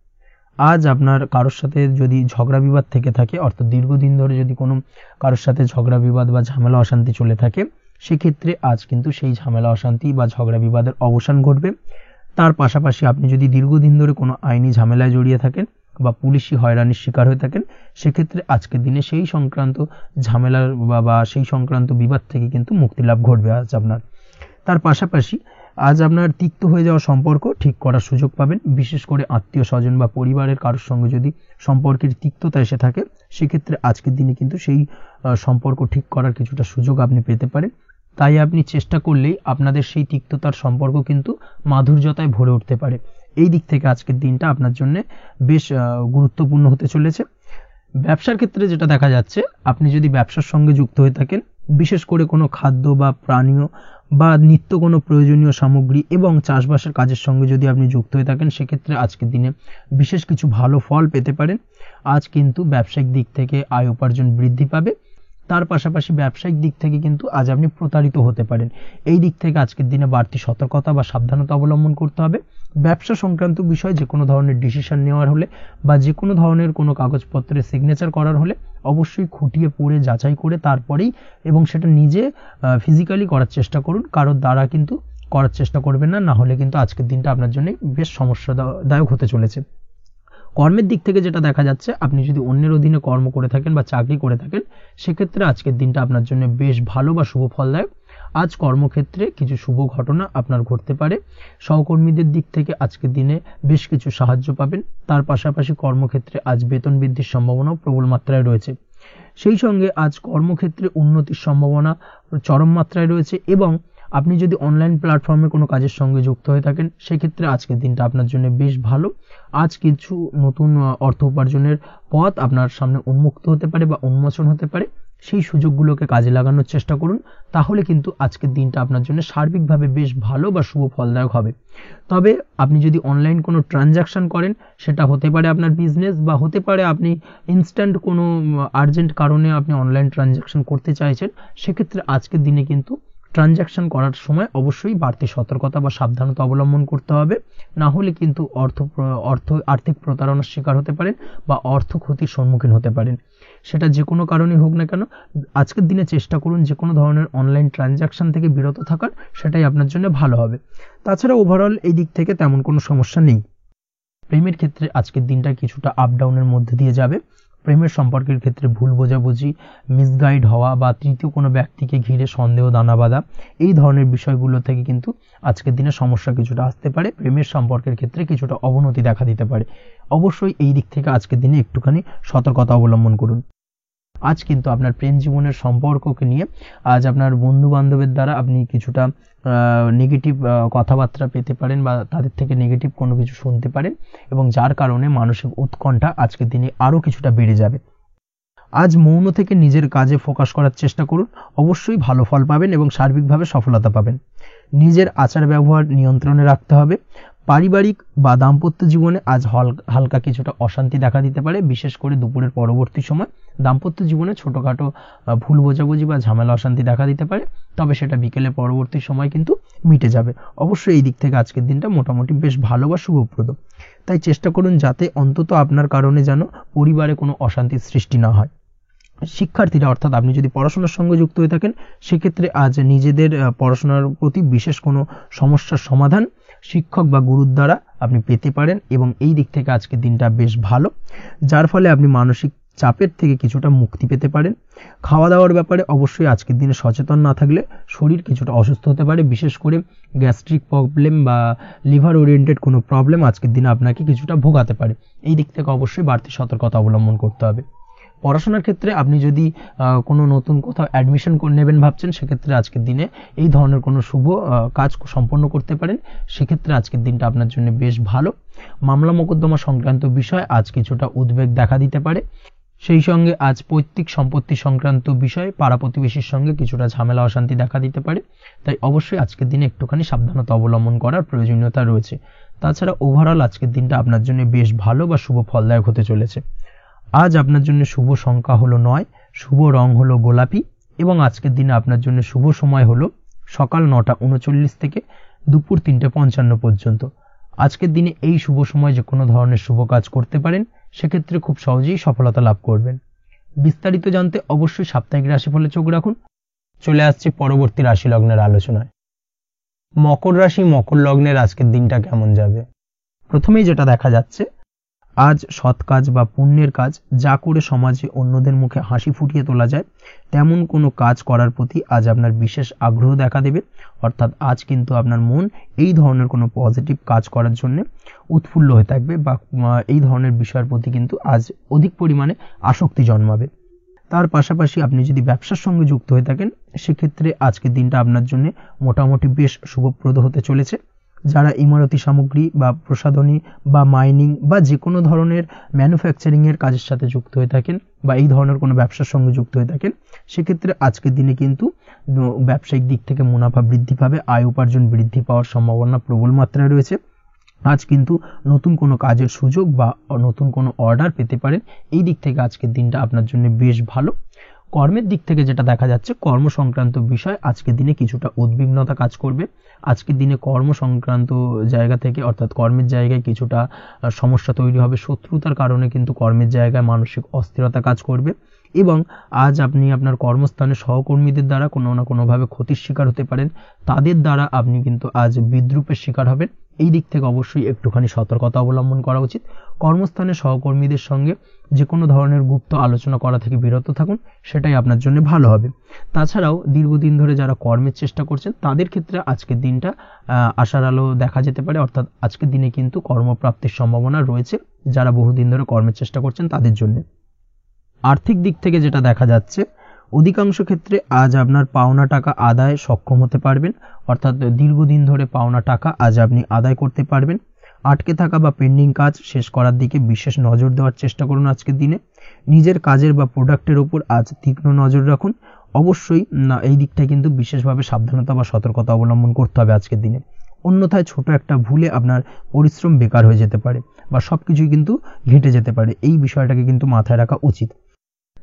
আজ আপনার কারোর সাথে যদি ঝগড়া বিবাদ থেকে থাকে, অর্থাৎ দীর্ঘদিন ধরে যদি কোনো কারোর সাথে ঝগড়া বিবাদ বা ঝামেলা অশান্তি চলে থাকে, সেক্ষেত্রে আজ কিন্তু সেই ঝামেলা অশান্তি বা ঝগড়া বিবাদের অবসান ঘটবে। তার পাশাপাশি আপনি যদি দীর্ঘদিন ধরে কোনো আইনি ঝামেলায় জড়িয়ে থাকেন বা পুলিশি হয়রানির শিকার হয়ে থাকেন, সেক্ষেত্রে আজকের দিনে সেই সংক্রান্ত ঝামেলার বা সেই সংক্রান্ত বিবাদ থেকে কিন্তু মুক্তি লাভ ঘটবে আজ আপনার। তার পাশাপাশি আজ আপনার তিক্ত হয়ে যাওয়া সম্পর্ক ঠিক করার সুযোগ পাবেন। বিশেষ করে আত্মীয় স্বজন বা পরিবারের কারোর সঙ্গে যদি সম্পর্কের তিক্ততা এসে থাকে, সেক্ষেত্রে আজকের দিনে কিন্তু সেই সম্পর্ক ঠিক করার কিছুটা সুযোগ আপনি পেতে পারেন। তাই আপনি চেষ্টা করলেই আপনাদের সেই তিক্ততার সম্পর্ক কিন্তু মাধুর্যতায় ভরে উঠতে পারে। এই দিক থেকে আজকের দিনটা আপনার জন্য বেশ গুরুত্বপূর্ণ হতে চলেছে। ব্যবসার ক্ষেত্রে যেটা দেখা যাচ্ছে, আপনি যদি ব্যবসার সঙ্গে যুক্ত হয়ে থাকেন, বিশেষ করে কোনো খাদ্য বা পানীয় বা নিত্য কোনো প্রয়োজনীয় সামগ্রী এবং চাষবাসের কাজের সঙ্গে যদি আপনি যুক্ত হয়ে থাকেন, সেক্ষেত্রে আজকের দিনে বিশেষ কিছু ভালো ফল পেতে পারেন। আজ কিন্তু ব্যবসায়িক দিক থেকে আয় উপার্জন বৃদ্ধি পাবে। তার পাশাপাশি ব্যবসায়িক দিক থেকে কিন্তু আজ আপনি প্রতারিত হতে পারেন। এই দিক থেকে আজকের দিনে বাড়তি সতর্কতা বা সাবধানতা অবলম্বন করতে হবে। ব্যবসা সংক্রান্ত বিষয়ে যে কোনো ধরনের ডিসিশন নেওয়ার হলে বা যে কোনো ধরনের কোনো কাগজপত্রে সিগনেচার করার হলে অবশ্যই খুঁটিয়ে পড়ে যাচাই করে তারপরেই এবং সেটা নিজে ফিজিক্যালি করার চেষ্টা করুন। কারোর দ্বারা কিন্তু করার চেষ্টা করবেন না, না হলে কিন্তু আজকের দিনটা আপনার জন্য বেশ সমস্যাদায়ক হতে চলেছে। কর্মের দিক থেকে যেটা দেখা যাচ্ছে, আপনি যদি অন্যের অধীনে কর্ম করে থাকেন বা চাকরি করে থাকেন, সেক্ষেত্রে আজকের দিনটা আপনার জন্য বেশ ভালো বা শুভ ফলদায়ক। আজ কর্মক্ষেত্রে কিছু শুভ ঘটনা আপনার ঘটতে পারে। সহকর্মীদের দিক থেকে আজকের দিনে বেশ কিছু সাহায্য পাবেন। তার পাশাপাশি কর্মক্ষেত্রে আজ বেতন বৃদ্ধির সম্ভাবনাও প্রবল মাত্রায় রয়েছে। সেই সঙ্গে আজ কর্মক্ষেত্রে উন্নতির সম্ভাবনা চরম মাত্রায় রয়েছে এবং আপনি যদি অনলাইন প্ল্যাটফর্মে কোনো কাজের সঙ্গে যুক্ত হয়ে থাকেন, সেক্ষেত্রে আজকের দিনটা আপনার জন্য বেশ ভালো। আজ কিছু নতুন অর্থ উপার্জনের পথ আপনার সামনে উন্মুক্ত হতে পারে বা উন্মোচন হতে পারে। সেই সুযোগগুলোকে কাজে লাগানোর চেষ্টা করুন, তাহলে কিন্তু আজকের দিনটা আপনার জন্য সার্বিকভাবে বেশ ভালো বা শুভ ফলদায়ক হবে। তবে আপনি যদি অনলাইন কোনো ট্রানজাকশন করেন, সেটা হতে পারে আপনার বিজনেস বা হতে পারে আপনি ইনস্ট্যান্ট কোনো আর্জেন্ট কারণে আপনি অনলাইন ট্রানজাকশন করতে চাইছেন, সেক্ষেত্রে আজকের দিনে কিন্তু ট্রানজাকশন করার সময় অবশ্যই বাড়তি সতর্কতা বা সাবধানতা অবলম্বন করতে হবে, না হলে কিন্তু আর্থিক প্রতারণার শিকার হতে পারেন বা অর্থ ক্ষতির সম্মুখীন হতে পারেন। সেটা যে কোনো কারণেই হোক না কেন, আজকের দিনে চেষ্টা করুন যে কোনো ধরনের অনলাইন ট্রানজাকশন থেকে বিরত থাকার, সেটাই আপনার জন্য ভালো হবে। তাছাড়া ওভারঅল এই দিক থেকে তেমন কোনো সমস্যা নেই। প্রেমের ক্ষেত্রে আজকের দিনটা কিছুটা আপ ডাউনের মধ্যে দিয়ে যাবে। প্রেমের সম্পর্কের ক্ষেত্রে ভুল বোঝাবুঝি, মিসগাইড হওয়া বা তৃতীয় কোনো ব্যক্তিকে ঘিরে সন্দেহ দানা বাঁধা, এই ধরনের বিষয়গুলো থেকে কিন্তু আজকের দিনে সমস্যা কিছুটা আসতে পারে। প্রেমের সম্পর্কের ক্ষেত্রে কিছুটা অবনতি দেখা দিতে পারে। অবশ্যই এই দিক থেকে আজকের দিনে একটুখানি সতর্কতা অবলম্বন করুন। আজ কিন্তু আপনার প্রেম জীবনের সম্পর্ককে নিয়ে আজ আপনার বন্ধু বান্ধবের দ্বারা আপনি কিছুটা নেগেটিভ কথাবার্তা পেতে পারেন বা তাদের থেকে নেগেটিভ কোনো কিছু শুনতে পারেন এবং যার কারণে মানসিক উৎকণ্ঠা আজকের দিনে আরও কিছুটা বেড়ে যাবে। আজ মৌন থেকে নিজের কাজে ফোকাস করার চেষ্টা করুন, অবশ্যই ভালো ফল পাবেন এবং সার্বিকভাবে সফলতা পাবেন। নিজের আচার ব্যবহার নিয়ন্ত্রণে রাখতে হবে। পারিবারিক বা দাম্পত্য জীবনে আজ হালকা কিছুটা অশান্তি দেখা দিতে পারে, বিশেষ করে দুপুরের পরবর্তী সময় দাম্পত্য জীবনে ছোটোখাটো ভুল বোঝাবুঝি বা ঝামেলা অশান্তি দেখা দিতে পারে, তবে সেটা বিকেলের পরবর্তী সময় কিন্তু মিটে যাবে। অবশ্যই এই দিক থেকে আজকের দিনটা মোটামুটি বেশ ভালো বা শুভপ্রদ। তাই চেষ্টা করুন যাতে অন্তত আপনার কারণে যেন পরিবারে কোনো অশান্তির সৃষ্টি না হয়। শিক্ষার্থীরা, অর্থাৎ আপনি যদি পড়াশোনার সঙ্গে যুক্ত হয়ে থাকেন, সেক্ষেত্রে আজ নিজেদের পড়াশোনার প্রতি বিশেষ কোনো সমস্যার সমাধান শিক্ষক বা গুরুর দ্বারা আপনি পেতে পারেন এবং এই দিক থেকে আজকের দিনটা বেশ ভালো, যার ফলে আপনি মানসিক চাপের থেকে কিছুটা মুক্তি পেতে পারেন। খাওয়া দাওয়ার ব্যাপারে অবশ্যই আজকের দিনে সচেতন না থাকলে শরীর কিছুটা অসুস্থ হতে পারে, বিশেষ করে গ্যাস্ট্রিক প্রবলেম বা লিভার ওরিয়েন্টেড কোনো প্রবলেম আজকের দিনে আপনাকে কিছুটা ভোগাতে পারে। এই দিক থেকে অবশ্যই বাড়তি সতর্কতা অবলম্বন করতে হবে। পড়াশোনার ক্ষেত্রে আপনি যদি কোনো নতুন কোথাও অ্যাডমিশন নেবেন ভাবছেন, সেক্ষেত্রে আজকের দিনে এই ধরনের কোনো শুভ কাজ সম্পন্ন করতে পারেন, সেক্ষেত্রে আজকের দিনটা আপনার জন্য বেশ ভালো। মামলা মোকদ্দমা সংক্রান্ত বিষয় আজ কিছুটা উদ্বেগ দেখা দিতে পারে, সেই সঙ্গে আজ পৈতৃক সম্পত্তি সংক্রান্ত বিষয়ে পাড়া প্রতিবেশীর সঙ্গে কিছুটা ঝামেলা অশান্তি দেখা দিতে পারে, তাই অবশ্যই আজকের দিনে একটুখানি সাবধানতা অবলম্বন করার প্রয়োজনীয়তা রয়েছে। তাছাড়া ওভারঅল আজকের দিনটা আপনার জন্য বেশ ভালো বা শুভ ফলদায়ক হতে চলেছে। আজ আপনার জন্য শুভ সংখ্যা হলো 9, শুভ রং হলো গোলাপি এবং আজকের দিনে আপনার জন্য শুভ সময় হলো সকাল 9:39 থেকে দুপুর 3:55 পর্যন্ত। আজকের দিনে এই শুভ সময় যে কোনো ধরনের শুভ কাজ করতে পারেন, সেক্ষেত্রে খুব সহজেই সফলতা লাভ করবেন। বিস্তারিত জানতে অবশ্যই সাপ্তাহিক রাশিফলে চোখ রাখুন। চলে আসছে পরবর্তী রাশি লগ্নের আলোচনায়। মকর রাশি মকর লগ্নের আজকের দিনটা কেমন যাবে? প্রথমেই যেটা দেখা যাচ্ছে, আজ সৎ কাজ বা পুণ্যের কাজ যা করে সমাজে অন্যদের মুখে হাসি ফুটিয়ে তোলা যায়, তেমন কোনো কাজ করার প্রতি আজ আপনার বিশেষ আগ্রহ দেখা দেবে। অর্থাৎ আজ কিন্তু আপনার মন এই ধরনের কোনো পজিটিভ কাজ করার জন্য উৎফুল্ল হয়ে থাকবে বা এই ধরনের বিষয়ের প্রতি কিন্তু আজ অধিক পরিমাণে আসক্তি জন্মাবে। তার পাশাপাশি আপনি যদি ব্যবসার সঙ্গে যুক্ত হয়ে থাকেন, সেক্ষেত্রে আজকের দিনটা আপনার জন্য মোটামুটি বেশ শুভপ্রদ হতে চলেছে। যারা ইমারতি সামগ্রী বা প্রসাধনী বা মাইনিং বা যে কোনো ধরনের ম্যানুফ্যাকচারিংয়ের কাজের সাথে যুক্ত হয়ে থাকেন বা এই ধরনের কোনো ব্যবসার সঙ্গে যুক্ত হয়ে থাকেন, সেক্ষেত্রে আজকের দিনে কিন্তু ব্যবসায়িক দিক থেকে মুনাফা বৃদ্ধি পাবে, আয় উপার্জন বৃদ্ধি পাওয়ার সম্ভাবনা প্রবল মাত্রায় রয়েছে। আজ কিন্তু নতুন কোনো কাজের সুযোগ বা নতুন কোনো অর্ডার পেতে পারেন, এই দিক থেকে আজকের দিনটা আপনার জন্য বেশ ভালো। কর্মের দিক থেকে যেটা দেখা যাচ্ছে, কর্ম সংক্রান্ত বিষয় আজকের দিনে কিছুটা উদ্বিগ্নতা কাজ করবে। আজকের দিনে কর্ম সংক্রান্ত জায়গা থেকে অর্থাৎ কর্মের জায়গায় কিছুটা সমস্যা তৈরি হবে, শত্রুতার কারণে কিন্তু কর্মের জায়গায় মানসিক অস্থিরতা কাজ করবে এবং আজ আপনি আপনার কর্মস্থানে সহকর্মীদের দ্বারা কোনো না কোনোভাবে ক্ষতির শিকার হতে পারেন, তাদের দ্বারা আপনি কিন্তু আজ বিদ্রূপের শিকার হবেন। এই দিক থেকে অবশ্যই একটুখানি সতর্কতা অবলম্বন করা উচিত। কর্মস্থানে সহকর্মীদের সঙ্গে যে কোনো ধরনের গুপ্ত আলোচনা করা থেকে বিরত থাকুন, সেটাই আপনার জন্য ভালো হবে। তাছাড়াও দীর্ঘদিন ধরে যারা কর্মের চেষ্টা করছেন, তাদের ক্ষেত্রে আজকের দিনটা আশার আলো দেখা যেতে পারে। অর্থাৎ আজকের দিনে কিন্তু কর্মপ্রাপ্তির সম্ভাবনা রয়েছে যারা বহুদিন ধরে কর্মের চেষ্টা করছেন তাদের জন্য। আর্থিক দিক থেকে যেটা দেখা যাচ্ছে, অধিকাংশ ক্ষেত্রে আজ আপনার পাওনা টাকা আদায়ে সক্ষম হতে পারবেন। অর্থাৎ দীর্ঘদিন ধরে পাওনা টাকা আজ আপনি আদায় করতে পারবেন। আটকে থাকা বা পেন্ডিং কাজ শেষ করার দিকে বিশেষ নজর দেওয়ার চেষ্টা করুন। আজকের দিনে নিজের কাজের বা প্রোডাক্টের উপর আজ তীক্ষ্ণ নজর রাখুন। অবশ্যই এই দিকটা কিন্তু বিশেষভাবে সাবধানতা বা সতর্কতা অবলম্বন করতে হবে আজকের দিনে, অন্যথায় ছোট একটা ভুলে আপনার পরিশ্রম বেকার হয়ে যেতে পারে বা সবকিছুই কিন্তু ঘেটে যেতে পারে। এই বিষয়টাকে কিন্তু মাথায় রাখা উচিত।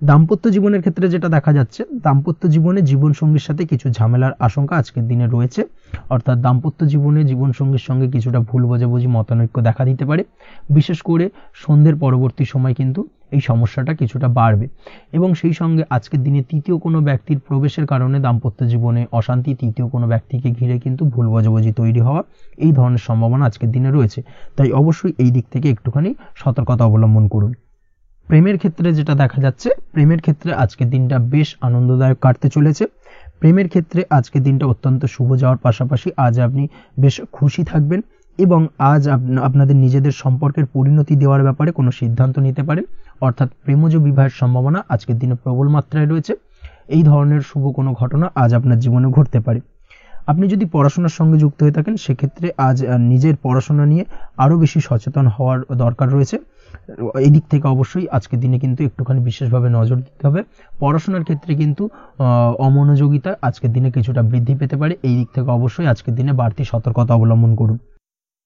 দাম্পত্য জীবনের ক্ষেত্রে যেটা দেখা যাচ্ছে, দাম্পত্য জীবনে জীবনসঙ্গীর সাথে কিছু ঝামেলার আশঙ্কা আজকের দিনে রয়েছে। অর্থাৎ দাম্পত্য জীবনে জীবনসঙ্গীর সঙ্গে কিছুটা ভুল বোঝাবুঝি মতানৈক্য দেখা দিতে পারে। বিশেষ করে সন্ধ্যের পরবর্তী সময় কিন্তু এই সমস্যাটা কিছুটা বাড়বে এবং সেই সঙ্গে আজকের দিনে তৃতীয় কোনো ব্যক্তির প্রবেশের কারণে দাম্পত্য জীবনে অশান্তি, তৃতীয় কোনো ব্যক্তিকে ঘিরে কিন্তু ভুল বোঝাবুঝি তৈরি হওয়া, এই ধরনের সম্ভাবনা আজকের দিনে রয়েছে। তাই অবশ্যই এই দিক থেকে একটুখানি সতর্কতা অবলম্বন করুন। প্রেমের ক্ষেত্রে যেটা দেখা যাচ্ছে, প্রেমের ক্ষেত্রে আজকের দিনটা বেশ আনন্দদায়ক কাটতে চলেছে। প্রেমের ক্ষেত্রে আজকের দিনটা অত্যন্ত শুভ যাওয়ার পাশাপাশি আজ আপনি বেশ খুশি থাকবেন এবং আজ আপনাদের নিজেদের সম্পর্কের পরিণতি দেওয়ার ব্যাপারে কোনো সিদ্ধান্ত নিতে পারেন। অর্থাৎ প্রেমজ বিবাহের সম্ভাবনা আজকের দিনে প্রবল মাত্রায় রয়েছে। এই ধরনের শুভ কোনো ঘটনা আজ আপনার জীবনে ঘটতে পারে। আপনি যদি পড়াশোনার সঙ্গে যুক্ত হয়ে থাকেন, সেক্ষেত্রে আজ নিজের পড়াশোনা নিয়ে আরও বেশি সচেতন হওয়ার দরকার রয়েছে। এই দিক থেকে অবশ্যই আজকের দিনে কিন্তু একটুখানি বিশেষভাবে নজর দিতে হবে। পড়াশোনার ক্ষেত্রে কিন্তু অমনোযোগিতা আজকের দিনে কিছুটা বৃদ্ধি পেতে পারে। এই দিক থেকে অবশ্যই আজকের দিনে বাড়তি সতর্কতা অবলম্বন করুন।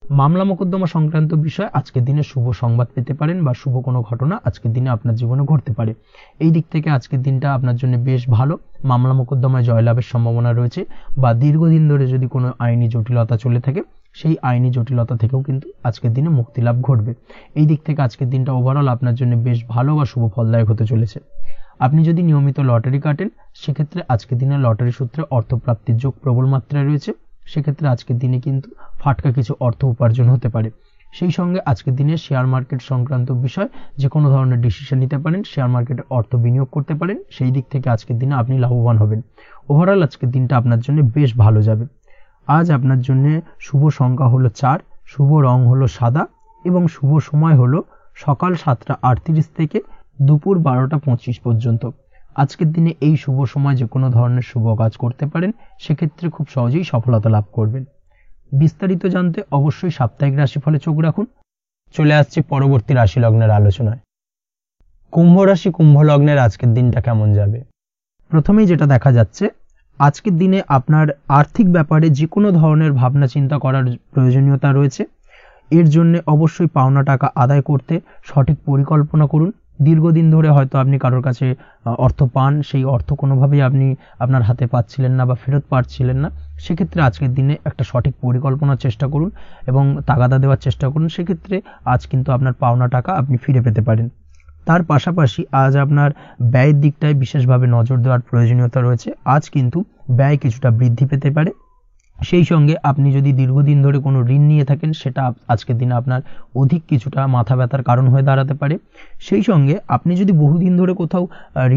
মামলা মোকদ্দমা সংক্রান্ত বিষয় আজকের দিনে শুভ সংবাদ পেতে পারেন বা শুভ কোনো ঘটনা আজকের দিনে আপনার জীবনে ঘটতে পারে। এই দিক থেকে আজকের দিনটা আপনার জন্য বেশ ভালো। মামলা মোকদ্দমায় জয়লাভের সম্ভাবনা রয়েছে বা দীর্ঘদিন ধরে যদি কোনো আইনি জটিলতা চলে থাকে, সেই আইনি জটিলতা থেকেও কিন্তু আজকের দিনে মুক্তি লাভ ঘটবে। এই দিক থেকে আজকের দিনটা ওভারঅল আপনার জন্য বেশ ভালো বা শুভ ফলদায়ক হতে চলেছে। আপনি যদি নিয়মিত লটারি কাটেন, সেক্ষেত্রে আজকের দিনে লটারি সূত্রে অর্থপ্রাপ্তির যোগ প্রবল মাত্রায় রয়েছে। সেক্ষেত্রে আজকের দিনে কিন্তু ফাটকা কিছু অর্থ উপার্জন হতে পারে। সেই সঙ্গে আজকের দিনে শেয়ার মার্কেট সংক্রান্ত বিষয় যে কোনো ধরনের ডিসিশন নিতে পারেন, শেয়ার মার্কেটে অর্থ বিনিয়োগ করতে পারেন, সেই দিক থেকে আজকের দিনে আপনি লাভবান হবেন। ওভারঅল আজকের দিনটা আপনার জন্য বেশ ভালো যাবে। আজ আপনার জন্য শুভ সংখ্যা হলো 4, শুভ রং হলো সাদা এবং শুভ সময় হলো সকাল 7:38 থেকে দুপুর 12:25 পর্যন্ত। আজকের দিনে এই শুভ সময় যে কোনো ধরনের শুভ কাজ করতে পারেন, সেক্ষেত্রে খুব সহজেই সফলতা লাভ করবেন। বিস্তারিত জানতে অবশ্যই সাপ্তাহিক রাশিফলে চোখ রাখুন। চলে আসছে পরবর্তী রাশি লগ্নের আলোচনায়। কুম্ভ রাশি কুম্ভ লগ্নের আজকের দিনটা কেমন যাবে? প্রথমেই যেটা দেখা যাচ্ছে, আজকের দিনে আপনার আর্থিক ব্যাপারে যে কোনো ধরনের ভাবনা চিন্তা করার প্রয়োজনীয়তা রয়েছে। এর জন্য অবশ্যই পাওনা টাকা আদায় করতে সঠিক পরিকল্পনা করুন। দীর্ঘদিন ধরে হয়তো আপনি কারোর কাছে অর্থ পান, সেই অর্থ কোনোভাবেই আপনি আপনার হাতে পাচ্ছিলেন না বা ফেরত পাচ্ছিলেন না, সেক্ষেত্রে আজকের দিনে একটা সঠিক পরিকল্পনার চেষ্টা করুন এবং তাগাদা দেওয়ার চেষ্টা করুন। সেক্ষেত্রে আজ কিন্তু আপনার পাওনা টাকা আপনি ফিরে পেতে পারেন। তার পাশাপাশি আজ আপনার ব্যয়ের দিকটায় বিশেষভাবে নজর দেওয়ার প্রয়োজনীয়তা রয়েছে। আজ কিন্তু ব্যয় কিছুটা বৃদ্ধি পেতে পারে। সেই সঙ্গে আপনি যদি দীর্ঘদিন ধরে কোনো ঋণ নিয়ে থাকেন, সেটা আজকের দিনে আপনার অধিক কিছুটা মাথা ব্যথার কারণ হয়ে দাঁড়াতে পারে। সেই সঙ্গে আপনি যদি বহুদিন ধরে কোথাও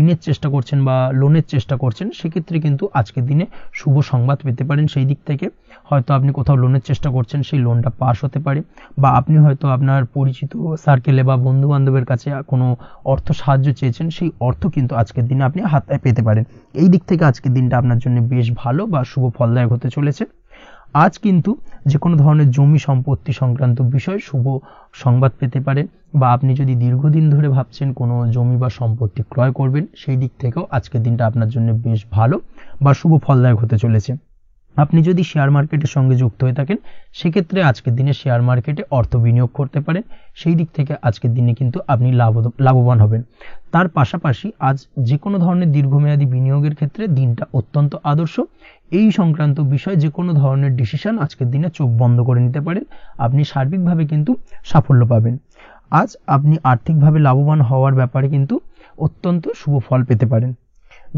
ঋণের চেষ্টা করছেন বা লোনের চেষ্টা করছেন, সেক্ষেত্রে কিন্তু আজকের দিনে শুভ সংবাদ পেতে পারেন। সেই দিক থেকে হয়তো আপনি কোথাও লোনের চেষ্টা করছেন, সেই লোনটা পাস হতে পারে, বা আপনি হয়তো আপনার পরিচিত সার্কেলে বা বন্ধু বান্ধবের কাছে কোনো অর্থ সাহায্য চেয়েছেন, সেই অর্থ কিন্তু আজকের দিনে আপনি হাতে পেতে পারেন। এই দিক থেকে আজকের দিনটা আপনার জন্য বেশ ভালো বা শুভ ফলদায়ক হতে চলেছে। আজ কিন্তু যে কোনো ধরনের জমি সম্পত্তি সংক্রান্ত বিষয় শুভ সংবাদ পেতে পারেন, বা আপনি যদি দীর্ঘদিন ধরে ভাবছেন কোনো জমি বা সম্পত্তি ক্রয় করবেন, সেই দিক থেকেও আজকের দিনটা আপনার জন্য বেশ ভালো বা শুভ ফলদায়ক হতে চলেছে। আপনি যদি শেয়ার মার্কেটের সঙ্গে যুক্ত হয়ে থাকেন, সেক্ষেত্রে আজকের দিনে শেয়ার মার্কেটে অর্থ বিনিয়োগ করতে পারেন। সেই দিক থেকে আজকের দিনে কিন্তু আপনি লাভবান হবেন। তার পাশাপাশি আজ যে কোনো ধরনের দীর্ঘমেয়াদী বিনিয়োগের ক্ষেত্রে দিনটা অত্যন্ত আদর্শ। এই সংক্রান্ত বিষয় যে কোনো ধরনের ডিসিশন আজকের দিনে চোখ বন্ধ করে নিতে পারেন, আপনি সার্বিকভাবে কিন্তু সাফল্য পাবেন। আজ আপনি আর্থিকভাবে লাভবান হওয়ার ব্যাপারে কিন্তু অত্যন্ত শুভ ফল পেতে পারেন।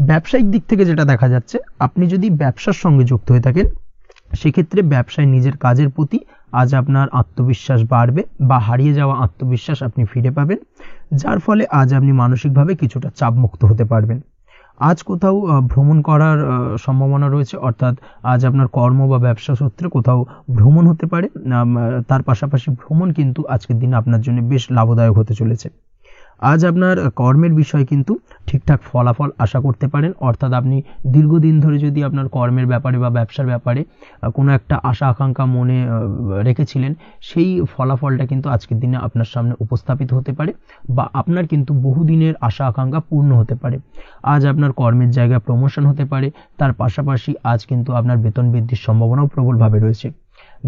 ব্যবসায়িক দিক থেকে যেটা দেখা যাচ্ছে, আপনি যদি ব্যবসার সঙ্গে যুক্ত হয়ে থাকেন, সেক্ষেত্রে ব্যবসায় নিজের কাজের প্রতি আজ আপনার আত্মবিশ্বাস বাড়বে বা হারিয়ে যাওয়া আত্মবিশ্বাস আপনি ফিরে পাবেন, যার ফলে আজ আপনি মানসিকভাবে কিছুটা চাপমুক্ত হতে পারবেন। আজ কোথাও ভ্রমণ করার সম্ভাবনা রয়েছে, অর্থাৎ আজ আপনার কর্ম বা ব্যবসা সূত্রে কোথাও ভ্রমণ হতে পারে। তার পাশাপাশি ভ্রমণ কিন্তু আজকের দিনে আপনার জন্য বেশ লাভদায়ক হতে চলেছে। আজ আপনার কর্মের বিষয়ে কিন্তু ঠিকঠাক ফলাফল আশা করতে পারেন, অর্থাৎ আপনি দীর্ঘদিন ধরে যদি আপনার কর্মের ব্যাপারে বা ব্যবসার ব্যাপারে কোনো একটা আশা আকাঙ্ক্ষা মনে রেখেছিলেন, সেই ফলাফলটা কিন্তু আজকের দিনে আপনার সামনে উপস্থাপিত হতে পারে, বা আপনার কিন্তু বহুদিনের আশা আকাঙ্ক্ষা পূর্ণ হতে পারে। আজ আপনার কর্মের জায়গায় প্রমোশন হতে পারে। তার পাশাপাশি আজ কিন্তু আপনার বেতন বৃদ্ধির সম্ভাবনাও প্রবলভাবে রয়েছে।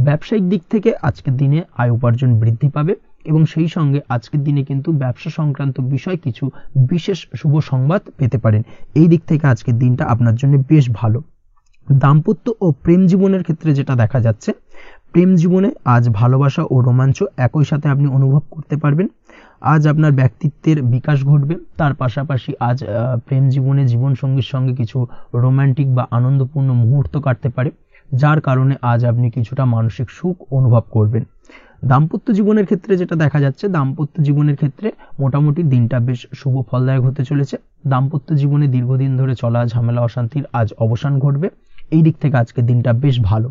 ব্যবসায়িক দিক থেকে আজকের দিনে আয় উপার্জন বৃদ্ধি পাবে এবং সেই সঙ্গে আজকের দিনে কিন্তু ব্যবসা সংক্রান্ত বিষয় কিছু বিশেষ শুভ সংবাদ পেতে পারেন। এই দিক থেকে আজকের দিনটা আপনার জন্য বেশ ভালো। দাম্পত্য ও প্রেম জীবনের ক্ষেত্রে যেটা দেখা যাচ্ছে, প্রেম জীবনে আজ ভালোবাসা ও রোমাঞ্চ একই সাথে আপনি অনুভব করতে পারবেন। আজ আপনার ব্যক্তিত্বের বিকাশ ঘটবে। তার পাশাপাশি আজ প্রেম জীবনে জীবনসঙ্গীর সঙ্গে কিছু রোমান্টিক বা আনন্দপূর্ণ মুহূর্ত কাটতে পারে, যার কারণে আজ আপনি কিছুটা মানসিক সুখ অনুভব করবেন। দাম্পত্য জীবনের ক্ষেত্রে যেটা দেখা যাচ্ছে, দাম্পত্য জীবনের ক্ষেত্রে মোটামুটি দিনটা বেশ শুভ ফলদায়ক হতে চলেছে। দাম্পত্য জীবনে দীর্ঘদিন ধরে চলা ঝামেলা অশান্তির আজ অবসান ঘটবে। এই দিক থেকে আজকের দিনটা বেশ ভালো।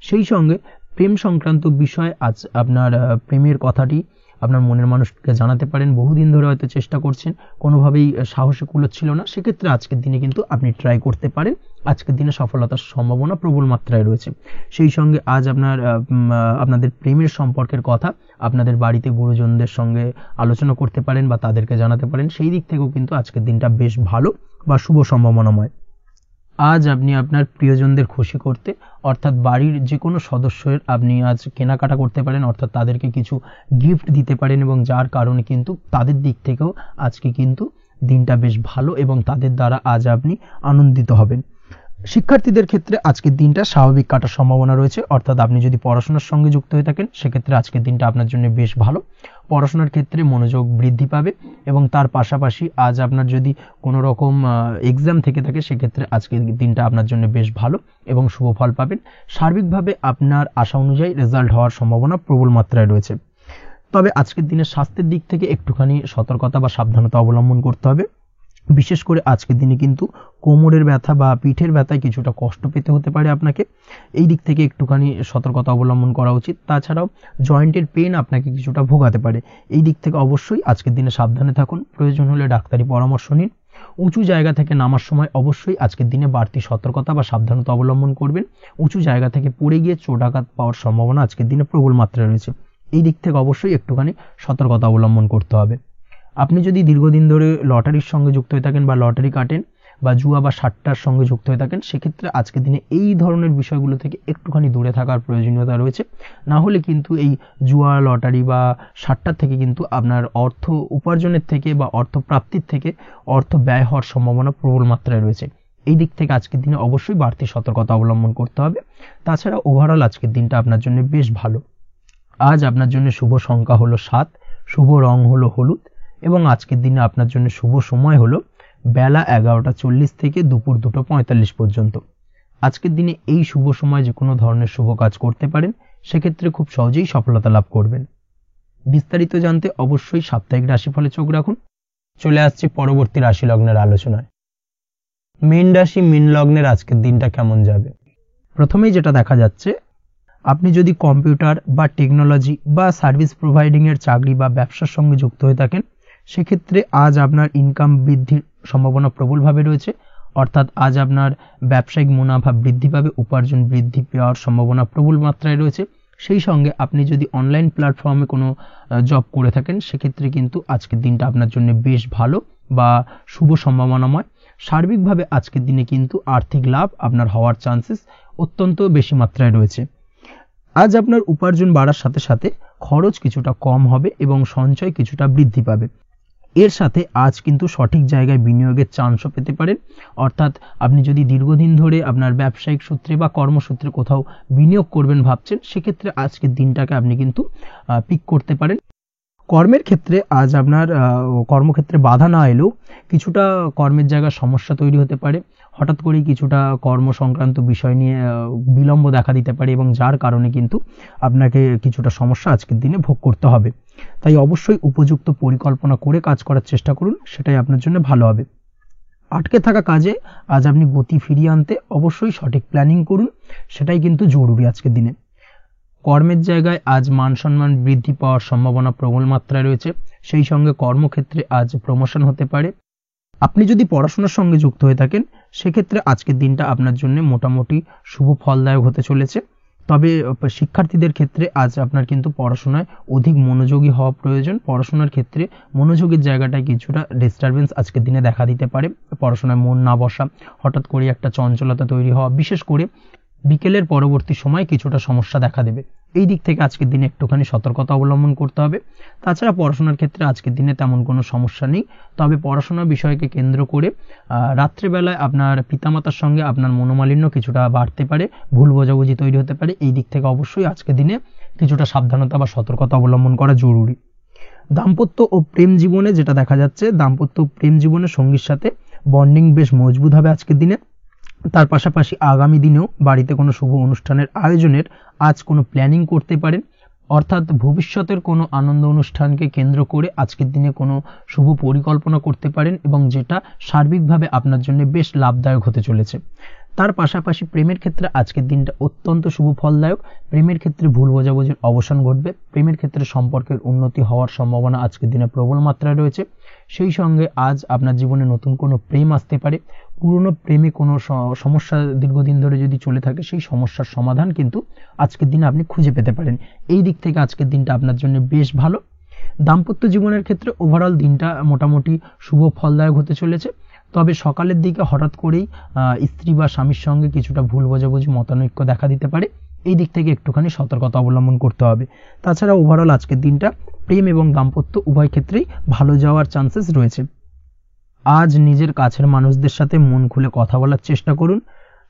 সেই সঙ্গে প্রেম সংক্রান্ত বিষয় আজ আপনার প্রেমের কথাটি আপনার মনের মানুষকে জানাতে পারেন। বহুদিন ধরে হয়তো চেষ্টা করছেন, কোনোভাবেই সাহসে কুলোচ্ছিল না, সেক্ষেত্রে আজকের দিনে কিন্তু আপনি ট্রাই করতে পারেন। আজকের দিনে সফলতার সম্ভাবনা প্রবল মাত্রায় রয়েছে। সেই সঙ্গে আজ আপনাদের প্রেমের সম্পর্কের কথা আপনাদের বাড়িতে গুরুজনদের সঙ্গে আলোচনা করতে পারেন বা তাদেরকে জানাতে পারেন। সেই দিক থেকেও কিন্তু আজকের দিনটা বেশ ভালো বা শুভ সম্ভাবনাময়। আজ আপনি আপনার প্রিয়জনদের খুশি করতে, অর্থাৎ বাড়ির যে কোনো সদস্যের আপনি আজ কেনাকাটা করতে পারেন, অর্থাৎ তাদেরকে কিছু গিফট দিতে পারেন, এবং যার কারণে কিন্তু তাদের দিক থেকেও আজকে কিন্তু দিনটা বেশ ভালো এবং তাদের দ্বারা আজ আপনি আনন্দিত হবেন। শিক্ষার্থীদের ক্ষেত্রে আজকের দিনটা স্বাভাবিক কাটার সম্ভাবনা রয়েছে, অর্থাৎ আপনি যদি পড়াশোনার সঙ্গে যুক্ত হয়ে থাকেন, সেক্ষেত্রে আজকের দিনটা আপনার জন্য বেশ ভালো। পড়াশোনার ক্ষেত্রে মনোযোগ বৃদ্ধি পাবে এবং তার পাশাপাশি আজ আপনার যদি কোনো রকম এক্সাম থেকে থাকে, সেক্ষেত্রে আজকের দিনটা আপনার জন্য বেশ ভালো এবং শুভ ফল পাবেন। সার্বিকভাবে আপনার আশা অনুযায়ী রেজাল্ট হওয়ার সম্ভাবনা প্রবল মাত্রায় রয়েছে। তবে আজকের দিনে স্বাস্থ্যের দিক থেকে একটুখানি সতর্কতা বা সাবধানতা অবলম্বন করতে হবে। বিশেষ করে আজকের দিনে কিন্তু কোমরের ব্যথা বা পিঠের ব্যথায় কিছুটা কষ্ট পেতে হতে পারে আপনাকে, এই দিক থেকে একটুখানি সতর্কতা অবলম্বন করা উচিত। তাছাড়াও জয়েন্টের পেন আপনাকে কিছুটা ভোগাতে পারে, এই দিক থেকে অবশ্যই আজকের দিনে সাবধানে থাকুন, প্রয়োজন হলে ডাক্তারি পরামর্শ নিন। উঁচু জায়গা থেকে নামার সময় অবশ্যই আজকের দিনে বাড়তি সতর্কতা বা সাবধানতা অবলম্বন করবেন। উঁচু জায়গা থেকে পড়ে গিয়ে চোটাঘাত পাওয়ার সম্ভাবনা আজকের দিনে প্রবল মাত্রায় রয়েছে, এই দিক থেকে অবশ্যই একটুখানি সতর্কতা অবলম্বন করতে হবে। আপনি যদি দীর্ঘদিন ধরে লটারির সঙ্গে যুক্ত হয়ে থাকেন বা লটারি কাটেন বা জুয়া বা সাট্টার সঙ্গে যুক্ত হয়ে থাকেন, সেক্ষেত্রে আজকের দিনে এই ধরনের বিষয়গুলো থেকে একটুখানি দূরে থাকার প্রয়োজনীয়তা রয়েছে। না হলে কিন্তু এই জুয়া, লটারি বা সাট্টার থেকে কিন্তু আপনার অর্থ উপার্জনের থেকে বা অর্থ প্রাপ্তির থেকে অর্থ ব্যয় হওয়ার সম্ভাবনা প্রবল মাত্রায় রয়েছে, এই দিক থেকে আজকের দিনে অবশ্যই বাড়তি সতর্কতা অবলম্বন করতে হবে। তাছাড়া ওভারঅল আজকের দিনটা আপনার জন্য বেশ ভালো। আজ আপনার জন্য শুভ সংখ্যা হলো 7, শুভ রং হলো হলুদ এবং আজকের দিনে আপনার জন্য শুভ সময় হলো বেলা 11:40 থেকে দুপুর 2:45 পর্যন্ত। আজকের দিনে এই শুভ সময় যে কোনো ধরনের শুভ কাজ করতে পারেন, সেক্ষেত্রে খুব সহজেই সফলতা লাভ করবেন। বিস্তারিত জানতে অবশ্যই সাপ্তাহিক রাশিফলে চোখ রাখুন। চলে আসছে পরবর্তী রাশি লগ্নের আলোচনায়। মীন রাশি, মীন লগ্নের আজকের দিনটা কেমন যাবে? প্রথমেই যেটা দেখা যাচ্ছে, আপনি যদি কম্পিউটার বা টেকনোলজি বা সার্ভিস প্রোভাইডিং এর চাকরি বা ব্যবসার সঙ্গে যুক্ত হয়ে থাকেন, সেক্ষেত্রে আজ আপনার ইনকাম বৃদ্ধির সম্ভাবনা প্রবলভাবে রয়েছে। অর্থাৎ আজ আপনার ব্যবসায়িক মুনাফা বৃদ্ধি পাবে, উপার্জন বৃদ্ধি পাওয়ার সম্ভাবনা প্রবল মাত্রায় রয়েছে। সেই সঙ্গে আপনি যদি অনলাইন প্ল্যাটফর্মে কোনো জব করে থাকেন, সেক্ষেত্রে কিন্তু আজকের দিনটা আপনার জন্য বেশ ভালো বা শুভ সম্ভাবনাময়। সার্বিকভাবে আজকের দিনে কিন্তু আর্থিক লাভ আপনার হওয়ার চান্সেস অত্যন্ত বেশি মাত্রায় রয়েছে। আজ আপনার উপার্জন বাড়ার সাথে সাথে খরচ কিছুটা কম হবে এবং সঞ্চয় কিছুটা বৃদ্ধি পাবে। এর সাথে আজ কিন্তু সঠিক জায়গায় বিনিয়োগের চান্সও পেতে পারেন। অর্থাৎ আপনি যদি দীর্ঘদিন ধরে আপনার ব্যবসায়িক সূত্রে বা কর্মসূত্রে কোথাও বিনিয়োগ করবেন ভাবছেন, সেক্ষেত্রে আজকের দিনটাকে আপনি কিন্তু পিক করতে পারেন। কর্মের ক্ষেত্রে আজ আপনার কর্মক্ষেত্রে বাধা না এলেও কিছুটা কর্মের জায়গায় সমস্যা তৈরি হতে পারে। হঠাৎ করেই কিছুটা কর্ম সংক্রান্ত বিষয় নিয়ে বিলম্ব দেখা দিতে পারে এবং যার কারণে কিন্তু আপনাকে কিছুটা সমস্যা আজকের দিনে ভোগ করতে হবে। তাই অবশ্যই উপযুক্ত পরিকল্পনা করে কাজ করার চেষ্টা করুন, সেটাই আপনার জন্য ভালো হবে। আটকে থাকা কাজে আজ আপনি গতি ফিরিয়ে আনতে অবশ্যই সঠিক প্ল্যানিং করুন, সেটাই কিন্তু জরুরি আজকের দিনে। কর্মের জায়গায় আজ মান সম্মান বৃদ্ধি পাওয়ার সম্ভাবনা প্রবল মাত্রায় রয়েছে। সেই সঙ্গে কর্মক্ষেত্রে আজ প্রমোশন হতে পারে। আপনি যদি পড়াশোনার সঙ্গে যুক্ত হয়ে থাকেন, সেক্ষেত্রে আজকের দিনটা আপনার জন্য মোটামুটি শুভ ফলদায়ক হতে চলেছে। তবে শিক্ষার্থীদের ক্ষেত্রে আজ আপনার কিন্তু পড়াশোনায় অধিক মনোযোগী হওয়া প্রয়োজন। পড়াশোনার ক্ষেত্রে মনোযোগের জায়গাটায় কিছুটা ডিস্টারবেন্স আজকের দিনে দেখা দিতে পারে। পড়াশোনায় মন না বসা, হঠাৎ করে একটা চঞ্চলতা তৈরি হওয়া, বিশেষ করে বিকেলের পরবর্তী সময় কিছুটা সমস্যা দেখা দেবে। এই দিক থেকে আজকের দিনে একটুখানি সতর্কতা অবলম্বন করতে হবে। তাছাড়া পড়াশোনার ক্ষেত্রে আজকের দিনে তেমন কোনো সমস্যা নেই। তবে পড়াশোনার বিষয়কে কেন্দ্র করে রাত্রেবেলায় আপনার পিতামাতার সঙ্গে আপনার মনোমালিন্য কিছুটা বাড়তে পারে, ভুল বোঝাবুঝি তৈরি হতে পারে। এই দিক থেকে অবশ্যই আজকের দিনে কিছুটা সাবধানতা বা সতর্কতা অবলম্বন করা জরুরি। দাম্পত্য ও প্রেম জীবনে যেটা দেখা যাচ্ছে, দাম্পত্য ও প্রেম জীবনে সঙ্গীর সাথে বন্ডিং বেশ মজবুত হবে আজকের দিনে। তার পাশাপাশি আগামী দিনেও বাড়িতে কোনো শুভ অনুষ্ঠানের আয়োজনের আজ কোনো প্ল্যানিং করতে পারেন। অর্থাৎ ভবিষ্যতের কোনো আনন্দ অনুষ্ঠানকে কেন্দ্র করে আজকের দিনে কোনো শুভ পরিকল্পনা করতে পারেন এবং যেটা সার্বিকভাবে আপনার জন্য বেশ লাভদায়ক হতে চলেছে। তার পাশাপাশি প্রেমের ক্ষেত্রে আজকের দিনটা অত্যন্ত শুভ ফলদায়ক। প্রেমের ক্ষেত্রে ভুল বোঝাবুঝির অবসান ঘটবে। প্রেমের ক্ষেত্রে সম্পর্কের উন্নতি হওয়ার সম্ভাবনা আজকের দিনে প্রবল মাত্রায় রয়েছে। সেই সঙ্গে আজ আপনার জীবনে নতুন কোনো প্রেম আসতে পারে। পুরনো প্রেমে কোনো সমস্যা দীর্ঘদিন ধরে যদি চলে থাকে, সেই সমস্যার সমাধান কিন্তু আজকের দিনে আপনি খুঁজে পেতে পারেন। এই দিক থেকে আজকের দিনটা আপনার জন্য বেশ ভালো। দাম্পত্য জীবনের ক্ষেত্রে ওভারঅল দিনটা মোটামুটি শুভ ফলদায়ক হতে চলেছে। তবে সকালের দিকে হঠাৎ করেই স্ত্রী বা স্বামীর সঙ্গে কিছুটা ভুল বোঝাবুঝি, মতানৈক্য দেখা দিতে পারে। এই দিক থেকে একটুখানি সতর্কতা অবলম্বন করতে হবে। তাছাড়া ওভারঅল আজকের দিনটা প্রেম এবং দাম্পত্য উভয় ক্ষেত্রেই ভালো যাওয়ার চান্সেস রয়েছে। আজ নিজের কাছের মানুষদের সাথে মন খুলে কথা বলার চেষ্টা করুন।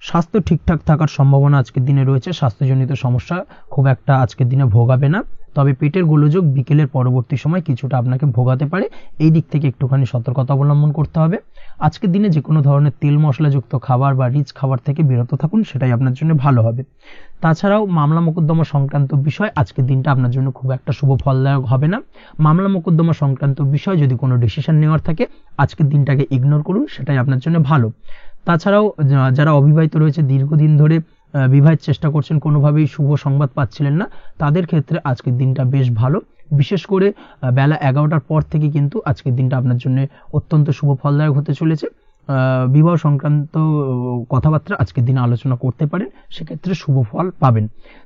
স্বাস্থ্য ঠিকঠাক থাকার সম্ভাবনা আজকের দিনে রয়েছে। স্বাস্থ্যজনিত সমস্যা খুব একটা আজকের দিনে ভোগাবে না। তবে পেটের গোলযোগ বিকেলের পরবর্তী সময় কিছুটা আপনাকে ভোগাতে পারে, এই দিক থেকে একটুখানি সতর্কতা অবলম্বন করতে হবে। আজকের দিনে যে কোনো ধরনের তেল মশলাযুক্ত খাবার বা রিচ খাবার থেকে বিরত থাকুন, সেটাই আপনার জন্য ভালো হবে। তাছাড়াও মামলা মোকদ্দমা সংক্রান্ত বিষয় আজকের দিনটা আপনার জন্য খুব একটা শুভ ফলদায়ক হবে না। মামলা মোকদ্দমা সংক্রান্ত বিষয় যদি কোনো ডিসিশন নেওয়ার থাকে, আজকের দিনটাকে ইগনোর করুন, সেটাই আপনার জন্য ভালো। তাছাড়াও যারা অবিবাহিত রয়েছে, দীর্ঘদিন ধরে বিবাহের চেষ্টা করছেন, কোনোভাবেই শুভ সংবাদ পাচ্ছিলেন না, তাদের ক্ষেত্রে আজকের দিনটা বেশ ভালো। বিশেষ করে বেলা 11টার পর থেকে কিন্তু আজকের দিনটা আপনার জন্য অত্যন্ত শুভ ফলদায়ক হতে চলেছে। বিবাহ সংক্রান্ত কথাবার্তা আজকের দিনে আলোচনা করতে পারেন, সেক্ষেত্রে শুভ ফল পাবেন।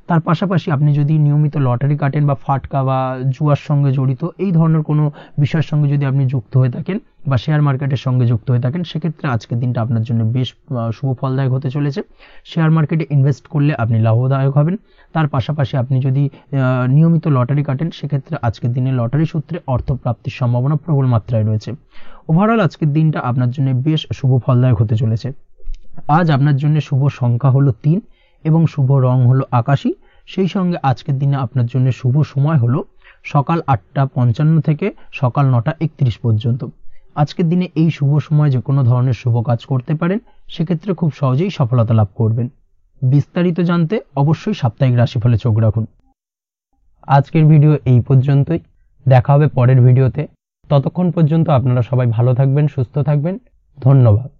তার পাশাপাশি আপনি যদি নিয়মিত লটারি কাটেন বা ফাটকা বা জুয়ার সঙ্গে জড়িত এই ধরনের কোনো বিষয়ের সঙ্গে যদি আপনি যুক্ত হয়ে থাকেন বা শেয়ার মার্কেটের সঙ্গে যুক্ত হয়ে থাকেন, সেক্ষেত্রে আজকের দিনটা আপনার জন্য বেশ শুভ ফলদায়ক হতে চলেছে। শেয়ার মার্কেটে ইনভেস্ট করলে আপনি লাভদায়ক হবেন। তার পাশাপাশি আপনি যদি নিয়মিত লটারি কাটেন, সেক্ষেত্রে আজকের দিনে লটারি সূত্রে অর্থ প্রাপ্তির সম্ভাবনা প্রবল মাত্রায় রয়েছে। ওভারঅল আজকের দিনটা আপনার জন্য বেশ শুভ ফলদায়ক হতে চলেছে। আজ আপনার জন্য শুভ সংখ্যা হলো 3 এবং শুভ রং হলো আকাশী। সেই সঙ্গে আজকের দিনে আপনার জন্য শুভ সময় হলো সকাল 8:55 থেকে সকাল 9:31 পর্যন্ত। আজকের দিনে এই শুভ সময় যে কোনো ধরনের শুভ কাজ করতে পারেন, সেক্ষেত্রে খুব সহজেই সফলতা লাভ করবেন। বিস্তারিত জানতে অবশ্যই সাপ্তাহিক রাশিফলে চোখ রাখুন। আজকের ভিডিও এই পর্যন্তই, দেখা হবে পরের ভিডিওতে। ততক্ষণ পর্যন্ত আপনারা সবাই ভালো থাকবেন, সুস্থ থাকবেন। ধন্যবাদ।